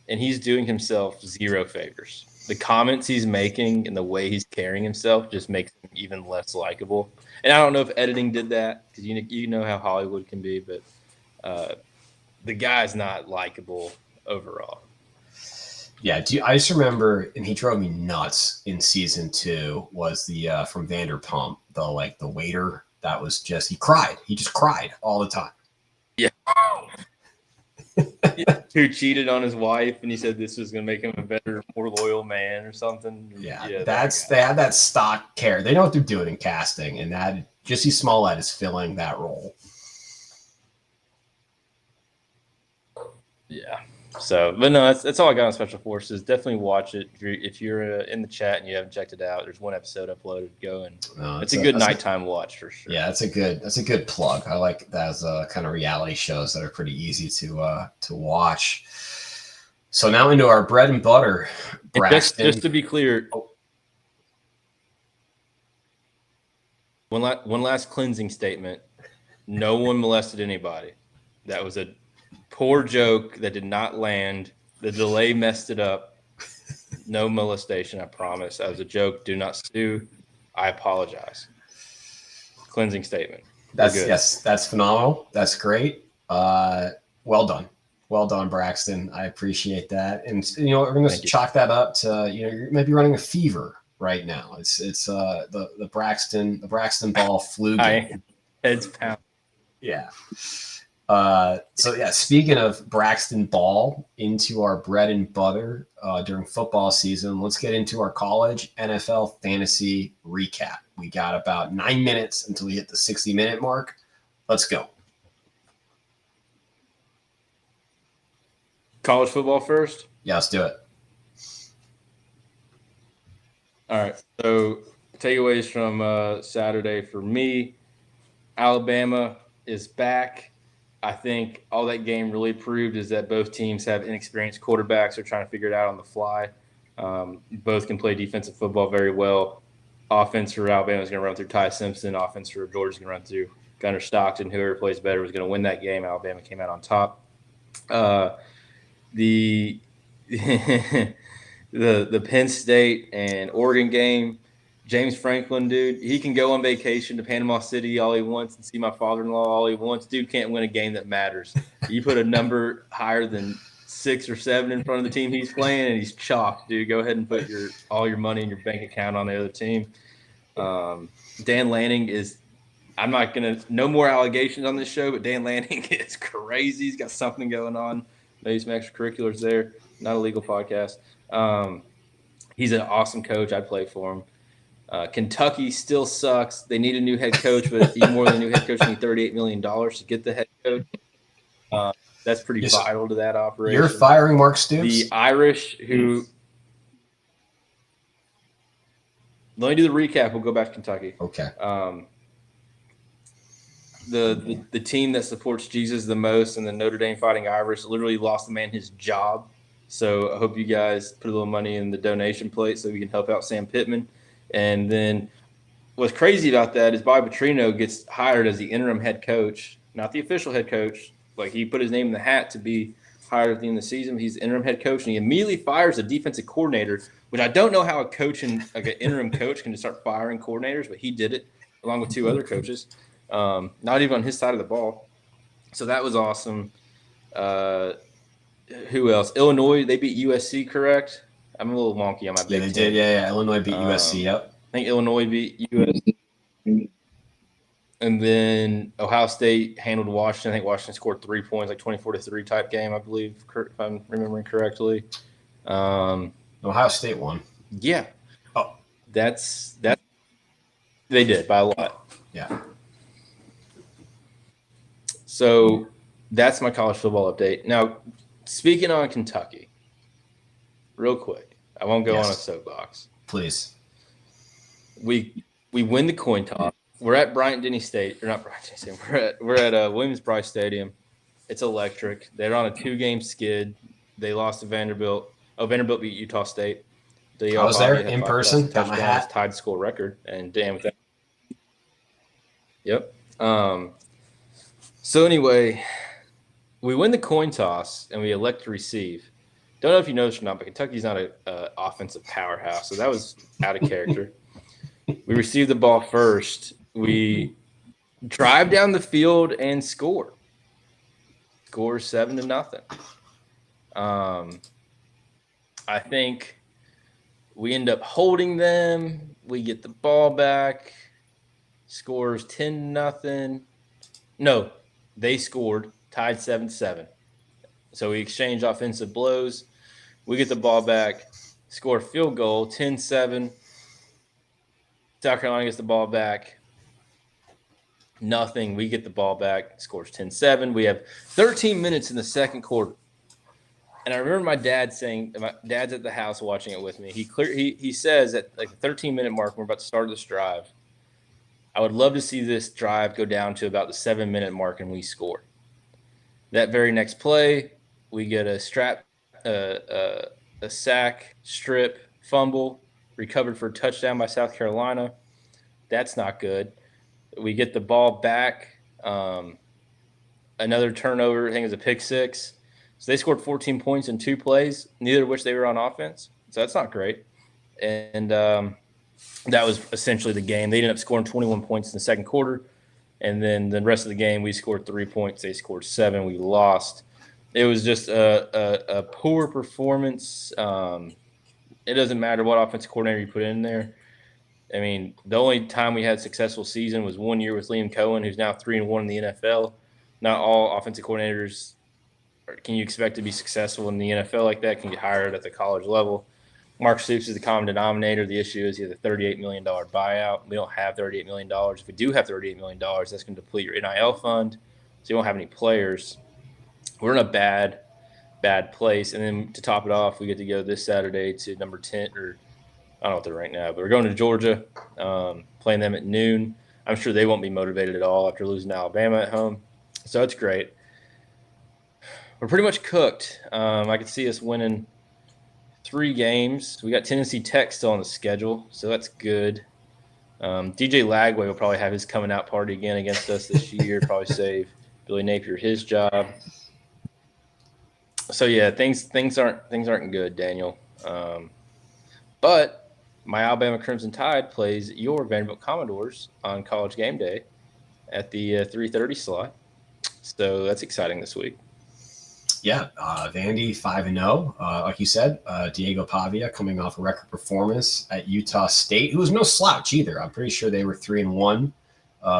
[SPEAKER 4] And he's doing himself zero favors. The comments he's making and the way he's carrying himself just makes him even less likable. And I don't know if editing did that, because you know how Hollywood can be, but the guy's not likable overall.
[SPEAKER 3] Yeah, I just remember, and he drove me nuts in season 2, was the from Vanderpump, the waiter that was he cried. He just cried all the time.
[SPEAKER 4] Yeah. who cheated on his wife, and he said this was going to make him a better, more loyal man or something.
[SPEAKER 3] Yeah, they had that stock care. They know what they're doing in casting, and that Jussie Smollett is filling that role.
[SPEAKER 4] Yeah. So, but no, that's all I got on Special Forces. Definitely watch it if you're in the chat and you haven't checked it out. There's one episode uploaded. Go and it's a good nighttime watch for sure.
[SPEAKER 3] Yeah, that's a good plug. I like that as kind of reality shows that are pretty easy to watch. So now into our bread and butter, Braxton.
[SPEAKER 4] Just to be clear, one last cleansing statement. No one molested anybody. That was a poor joke that did not land. The delay messed it up. No molestation, I promise. That was a joke. Do not sue. I apologize. Cleansing statement.
[SPEAKER 3] That's phenomenal. That's great. Well done, Braxton. I appreciate that. And we're going to chalk that up to you're maybe running a fever right now. It's the Braxton Ball flu game.
[SPEAKER 4] Heads pound.
[SPEAKER 3] Yeah. Speaking of Braxton Ball, into our bread and butter during football season, let's get into our college NFL fantasy recap. We got about 9 minutes until we hit the 60-minute mark. Let's go.
[SPEAKER 4] College football first?
[SPEAKER 3] Yeah, let's do it.
[SPEAKER 4] All right. So takeaways from Saturday for me, Alabama is back. I think all that game really proved is that both teams have inexperienced quarterbacks. They're trying to figure it out on the fly. Both can play defensive football very well. Offense for Alabama is going to run through Ty Simpson. Offense for Georgia is going to run through Gunnar Stockton. Whoever plays better was going to win that game. Alabama came out on top. The Penn State and Oregon game, James Franklin, dude, he can go on vacation to Panama City all he wants and see my father-in-law all he wants. Dude can't win a game that matters. You put a number higher than 6 or 7 in front of the team he's playing, and he's chalked, dude. Go ahead and put all your money in your bank account on the other team. Dan Lanning is – I'm not going to – no more allegations on this show, but Dan Lanning is crazy. He's got something going on. Maybe some extracurriculars there. Not a legal podcast. He's an awesome coach. I'd play for him. Kentucky still sucks. They need a new head coach, but even more than a new head coach, they need $38 million to get the head coach. That's pretty vital to that operation.
[SPEAKER 3] You're firing Mark Stoops?
[SPEAKER 4] The Irish who – let me do the recap. We'll go back to Kentucky.
[SPEAKER 3] Okay.
[SPEAKER 4] The team that supports Jesus the most and the Notre Dame Fighting Irish literally lost the man his job. So I hope you guys put a little money in the donation plate so we can help out Sam Pittman. And then what's crazy about that is Bobby Petrino gets hired as the interim head coach, not the official head coach. Like, he put his name in the hat to be hired at the end of the season. He's the interim head coach, and he immediately fires the defensive coordinator, which I don't know how a coach and like an interim coach can just start firing coordinators, but he did it along with 2 other coaches, not even on his side of the ball. So that was awesome. Who else? Illinois, they beat USC, correct? I'm a little wonky on my big
[SPEAKER 3] Yeah, they did. Yeah. Illinois beat USC. Yep.
[SPEAKER 4] I think Illinois beat USC. And then Ohio State handled Washington. I think Washington scored 3 points, like 24-3 type game, I believe, if I'm remembering correctly.
[SPEAKER 3] Ohio State won.
[SPEAKER 4] Yeah. Oh, that's they did by a lot.
[SPEAKER 3] Yeah.
[SPEAKER 4] So that's my college football update. Now, speaking on Kentucky, real quick, I won't go on a soapbox.
[SPEAKER 3] Please.
[SPEAKER 4] We win the coin toss. We're at Bryant-Denny State, or not Bryant-Denny State. We're at Williams-Brice Stadium. It's electric. They're on a 2-game skid. They lost to Vanderbilt. Oh, Vanderbilt beat Utah State.
[SPEAKER 3] I was there in person. Got my hat.
[SPEAKER 4] Tied school record, and damn that. Yep. So anyway, we win the coin toss and we elect to receive. Don't know if you noticed or not, but Kentucky's not an offensive powerhouse, so that was out of character. We received the ball first. We drive down the field and score. Score 7-0. I think we end up holding them. We get the ball back. Scores 10-0. No, they scored, tied 7-7. So we exchange offensive blows. We get the ball back, score a field goal, 10-7. South Carolina gets the ball back. Nothing. We get the ball back, scores 10-7. We have 13 minutes in the second quarter. And I remember my dad saying, my dad's at the house watching it with me. He says at like the 13-minute mark, we're about to start this drive. I would love to see this drive go down to about the 7-minute mark and we score. That very next play, we get a sack, strip, fumble, recovered for a touchdown by South Carolina. That's not good. We get the ball back. Another turnover, I think it was a pick six. So they scored 14 points in 2 plays, neither of which they were on offense. So that's not great. And that was essentially the game. They ended up scoring 21 points in the second quarter. And then the rest of the game, we scored 3 points. They scored 7. We lost. It was just a poor performance. It doesn't matter what offensive coordinator you put in there. I mean, the only time we had a successful season was 1 year with Liam Cohen, who's now 3-1 in the NFL. Not all offensive coordinators can you expect to be successful in the NFL like that, can get hired at the college level. Mark Stoops is the common denominator. The issue is he has a $38 million buyout. We don't have $38 million. If we do have $38 million, that's going to deplete your NIL fund, so you won't have any players. We're in a bad place. And then to top it off, we get to go this Saturday to number 10, or I don't know what they're ranked now, but we're going to Georgia, playing them at noon. I'm sure they won't be motivated at all after losing to Alabama at home. So it's great. We're pretty much cooked. I could see us winning 3 games. We got Tennessee Tech still on the schedule, so that's good. DJ Lagway will probably have his coming out party again against us this year, probably save Billy Napier his job. So yeah, things aren't good, Daniel. But my Alabama Crimson Tide plays your Vanderbilt Commodores on College Game Day at the 3:30 slot. So that's exciting this week.
[SPEAKER 3] Yeah, Vandy 5-0. Like you said, Diego Pavia coming off a record performance at Utah State, who was no slouch either. I'm pretty sure they were 3-1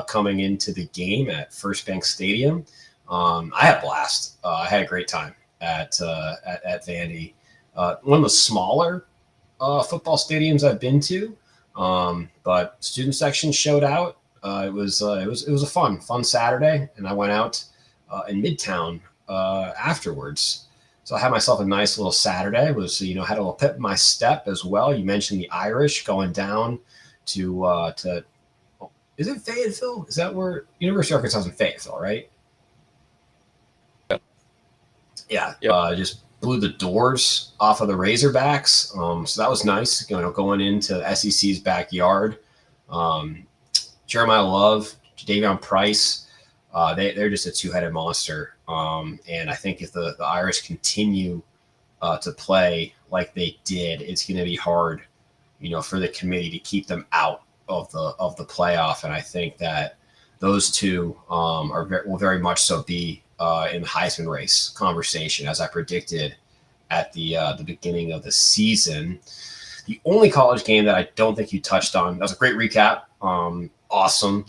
[SPEAKER 3] coming into the game at First Bank Stadium. I had a blast. I had a great time at Vandy. One of the smaller football stadiums I've been to, but student section showed out. It was a fun Saturday, and I went out in Midtown afterwards. So I had myself a nice little Saturday. Had a little pep in my step as well. You mentioned the Irish going down to is it Fayetteville? Is that where University of Arkansas is in Fayetteville, right? Yeah. Yep. Just blew the doors off of the Razorbacks. So that was nice, going into SEC's backyard. Jeremiah Love, Davion Price, they're just a two-headed monster. And I think if the Irish continue to play like they did, it's going to be hard, for the committee to keep them out of the playoff. And I think that those two will very much so be in the Heisman race conversation, as I predicted at the beginning of the season. The only college game that I don't think you touched on, that was a great recap. Awesome.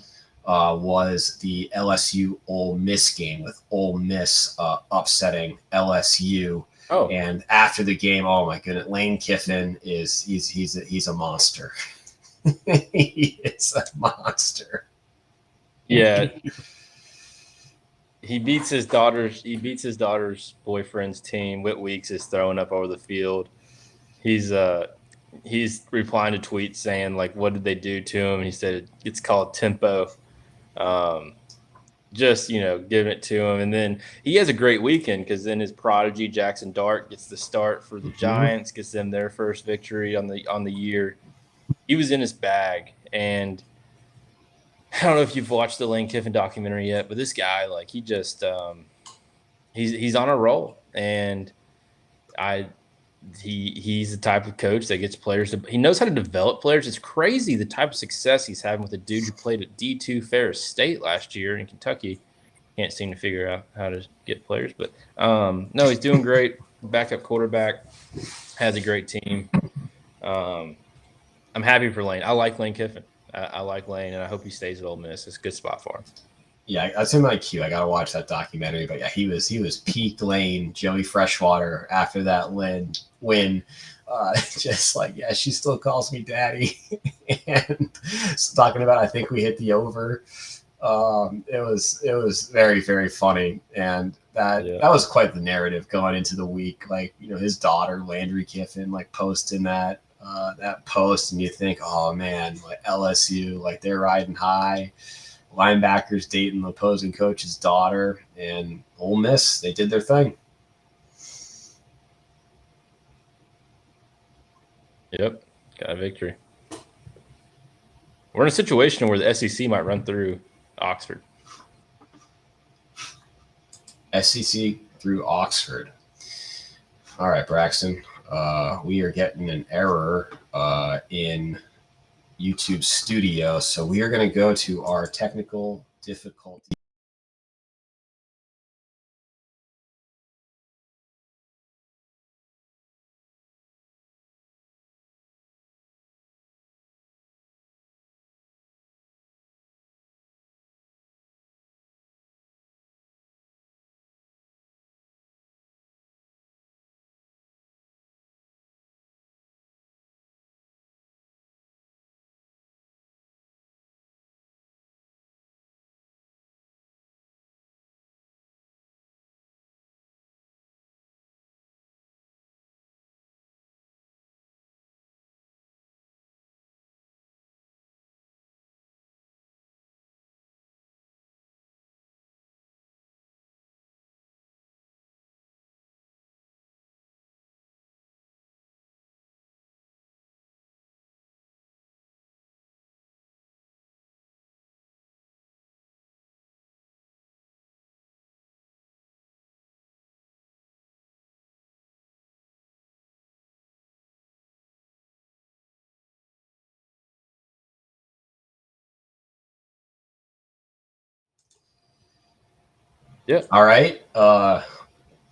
[SPEAKER 3] Was the LSU Ole Miss game, with Ole Miss upsetting LSU. Oh. And after the game, oh my goodness, Lane Kiffin he's a monster. He is a monster.
[SPEAKER 4] Yeah. He beats his daughter's boyfriend's team. Whit Weeks is throwing up over the field. He's replying to tweets saying, like, what did they do to him? And he said it's called tempo. Just giving it to him. And then he has a great weekend, because then his prodigy Jackson Dart gets the start for the Giants, gets them their first victory on the year. He was in his bag. And I don't know if you've watched the Lane Kiffin documentary yet, but this guy, like, he just he's on a roll. And he's the type of coach that gets players he knows how to develop players. It's crazy the type of success he's having with a dude who played at D2 Ferris State last year in Kentucky. Can't seem to figure out how to get players, but no, he's doing great. Backup quarterback, has a great team. I'm happy for Lane. I like Lane Kiffin. I like Lane, and I hope he stays at Ole Miss. It's a good spot for him.
[SPEAKER 3] Yeah, that's in my queue. I gotta watch that documentary. But yeah, he was peak Lane, Joey Freshwater after that win. Just like, yeah, she still calls me daddy. And talking about, I think we hit the over. It was very, very funny. And that was quite the narrative going into the week. Like, his daughter, Landry Kiffin, like posting that post, and you think, oh man, like LSU, like they're riding high. Linebackers dating the opposing coach's daughter, and Ole Miss, they did their thing.
[SPEAKER 4] Yep, got a victory. We're in a situation where the SEC might run through Oxford.
[SPEAKER 3] SEC through Oxford. All right, Braxton. We are getting an error in YouTube Studio, so we are going to go to our technical difficulty.
[SPEAKER 4] Yeah.
[SPEAKER 3] All right.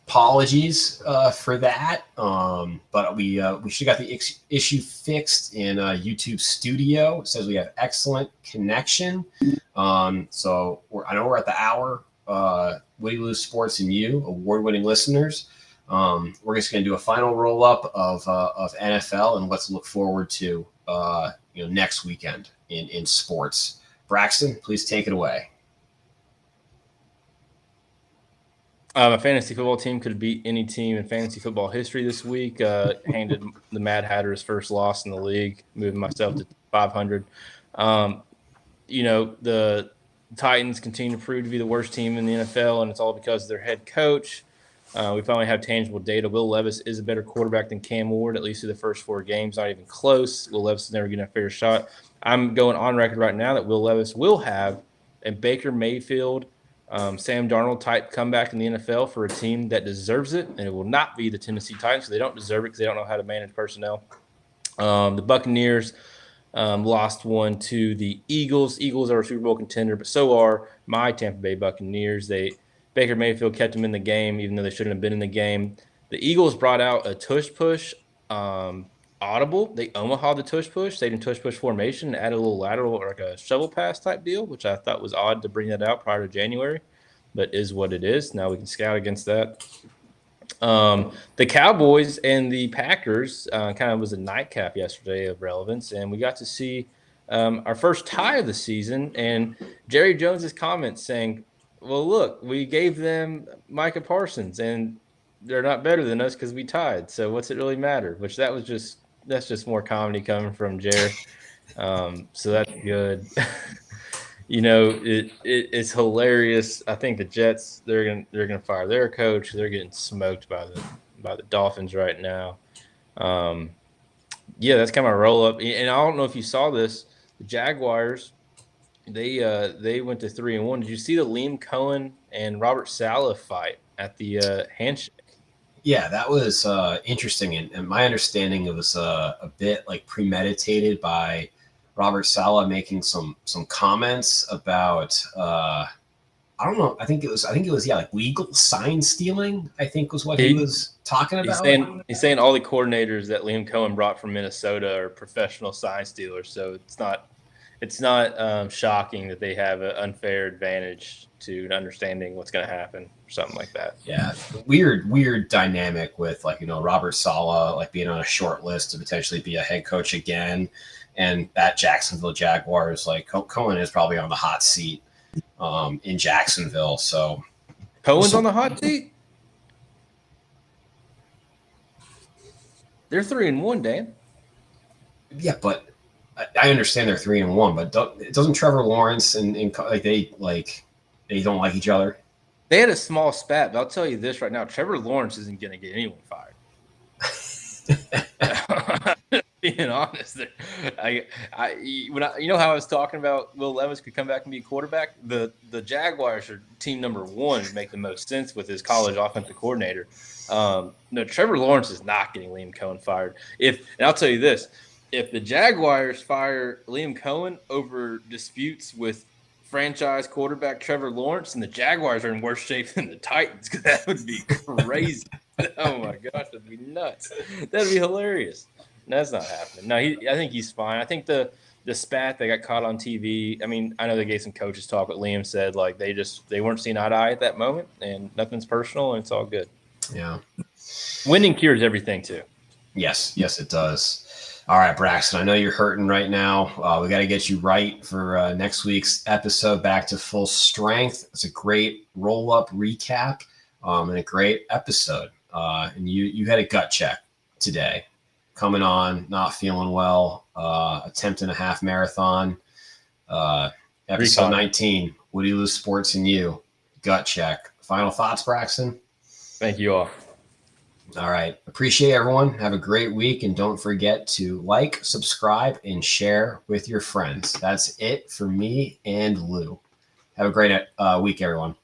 [SPEAKER 3] Apologies for that, but we should got the issue fixed in YouTube Studio. It says we have excellent connection. So I know we're at the hour. Woody Lew Sports and You, award-winning listeners. We're just going to do a final roll-up of NFL and let's look forward to next weekend in sports. Braxton, please take it away.
[SPEAKER 4] A fantasy football team could beat any team in fantasy football history this week. Handed the Mad Hatter his first loss in the league, moving myself to 500. The Titans continue to prove to be the worst team in the NFL, and it's all because of their head coach. We finally have tangible data. Will Levis is a better quarterback than Cam Ward, at least through the first 4 games. Not even close. Will Levis is never getting a fair shot. I'm going on record right now that Will Levis will have a Baker Mayfield, Sam Darnold type comeback in the NFL for a team that deserves it, and it will not be the Tennessee Titans. They don't deserve it because they don't know how to manage personnel. The Buccaneers lost one to the Eagles. Eagles are a Super Bowl contender, but so are my Tampa Bay Buccaneers. Baker Mayfield kept them in the game, even though they shouldn't have been in the game. The Eagles brought out a tush push audible. They Omaha the tush push. They did tush push formation and added a little lateral or like a shovel pass type deal, which I thought was odd to bring that out prior to January, but is what it is. Now we can scout against that. The Cowboys and the Packers kind of was a nightcap yesterday of relevance, and we got to see our first tie of the season. And Jerry Jones's comments saying, "Well, look, we gave them Micah Parsons, and they're not better than us because we tied. So what's it really matter?" Which that's just more comedy coming from Jerry. So that's good. It's hilarious. I think the Jets they're gonna fire their coach. They're getting smoked by the Dolphins right now. That's kind of a roll up. And I don't know if you saw this. The Jaguars they went to 3-1. Did you see the Liam Cohen and Robert Saleh fight at the handshake?
[SPEAKER 3] Yeah, that was interesting, and my understanding it was a bit like premeditated by Robert Saleh making some comments about I don't know. I think it was like legal sign stealing. I think was what he was talking about.
[SPEAKER 4] He's saying all the coordinators that Liam Cohen brought from Minnesota are professional sign stealers. So it's it's not shocking that they have an unfair advantage to understanding what's going to happen or something like that.
[SPEAKER 3] Yeah, weird dynamic with Robert Saleh being on a short list to potentially be a head coach again, and that Jacksonville Jaguars Cohen is probably on the hot seat in Jacksonville. So
[SPEAKER 4] Cohen's on the hot seat. They're 3-1, Dan.
[SPEAKER 3] Yeah, but I understand they're 3-1, but doesn't Trevor Lawrence and they don't like each other?
[SPEAKER 4] They had a small spat, but I'll tell you this right now: Trevor Lawrence isn't going to get anyone fired. Being honest, you know how I was talking about Will Levis could come back and be a quarterback. The Jaguars are team number one to make the most sense with his college offensive coordinator. No, Trevor Lawrence is not getting Liam Cohen fired. And I'll tell you this: if the Jaguars fire Liam Cohen over disputes with franchise quarterback Trevor Lawrence, and the Jaguars are in worse shape than the Titans, because that would be crazy. Oh my gosh, that'd be nuts. That'd be hilarious. No, that's not happening. No, I think he's fine. I think the spat they got caught on TV. I mean, I know they gave some coaches talk, but Liam said they weren't seeing eye to eye at that moment, and nothing's personal, and it's all good.
[SPEAKER 3] Yeah,
[SPEAKER 4] winning cures everything too.
[SPEAKER 3] Yes, it does. All right, Braxton, I know you're hurting right now. We got to get you right for next week's episode, Back to Full Strength. It's a great roll-up recap and a great episode. And you had a gut check today. Coming on, not feeling well, attempting a half marathon. Episode 19, Woody Lew Sports and You, gut check. Final thoughts, Braxton?
[SPEAKER 4] Thank you all.
[SPEAKER 3] All right. Appreciate everyone. Have a great week. And don't forget to like, subscribe, and share with your friends. That's it for me and Lou. Have a great week, everyone.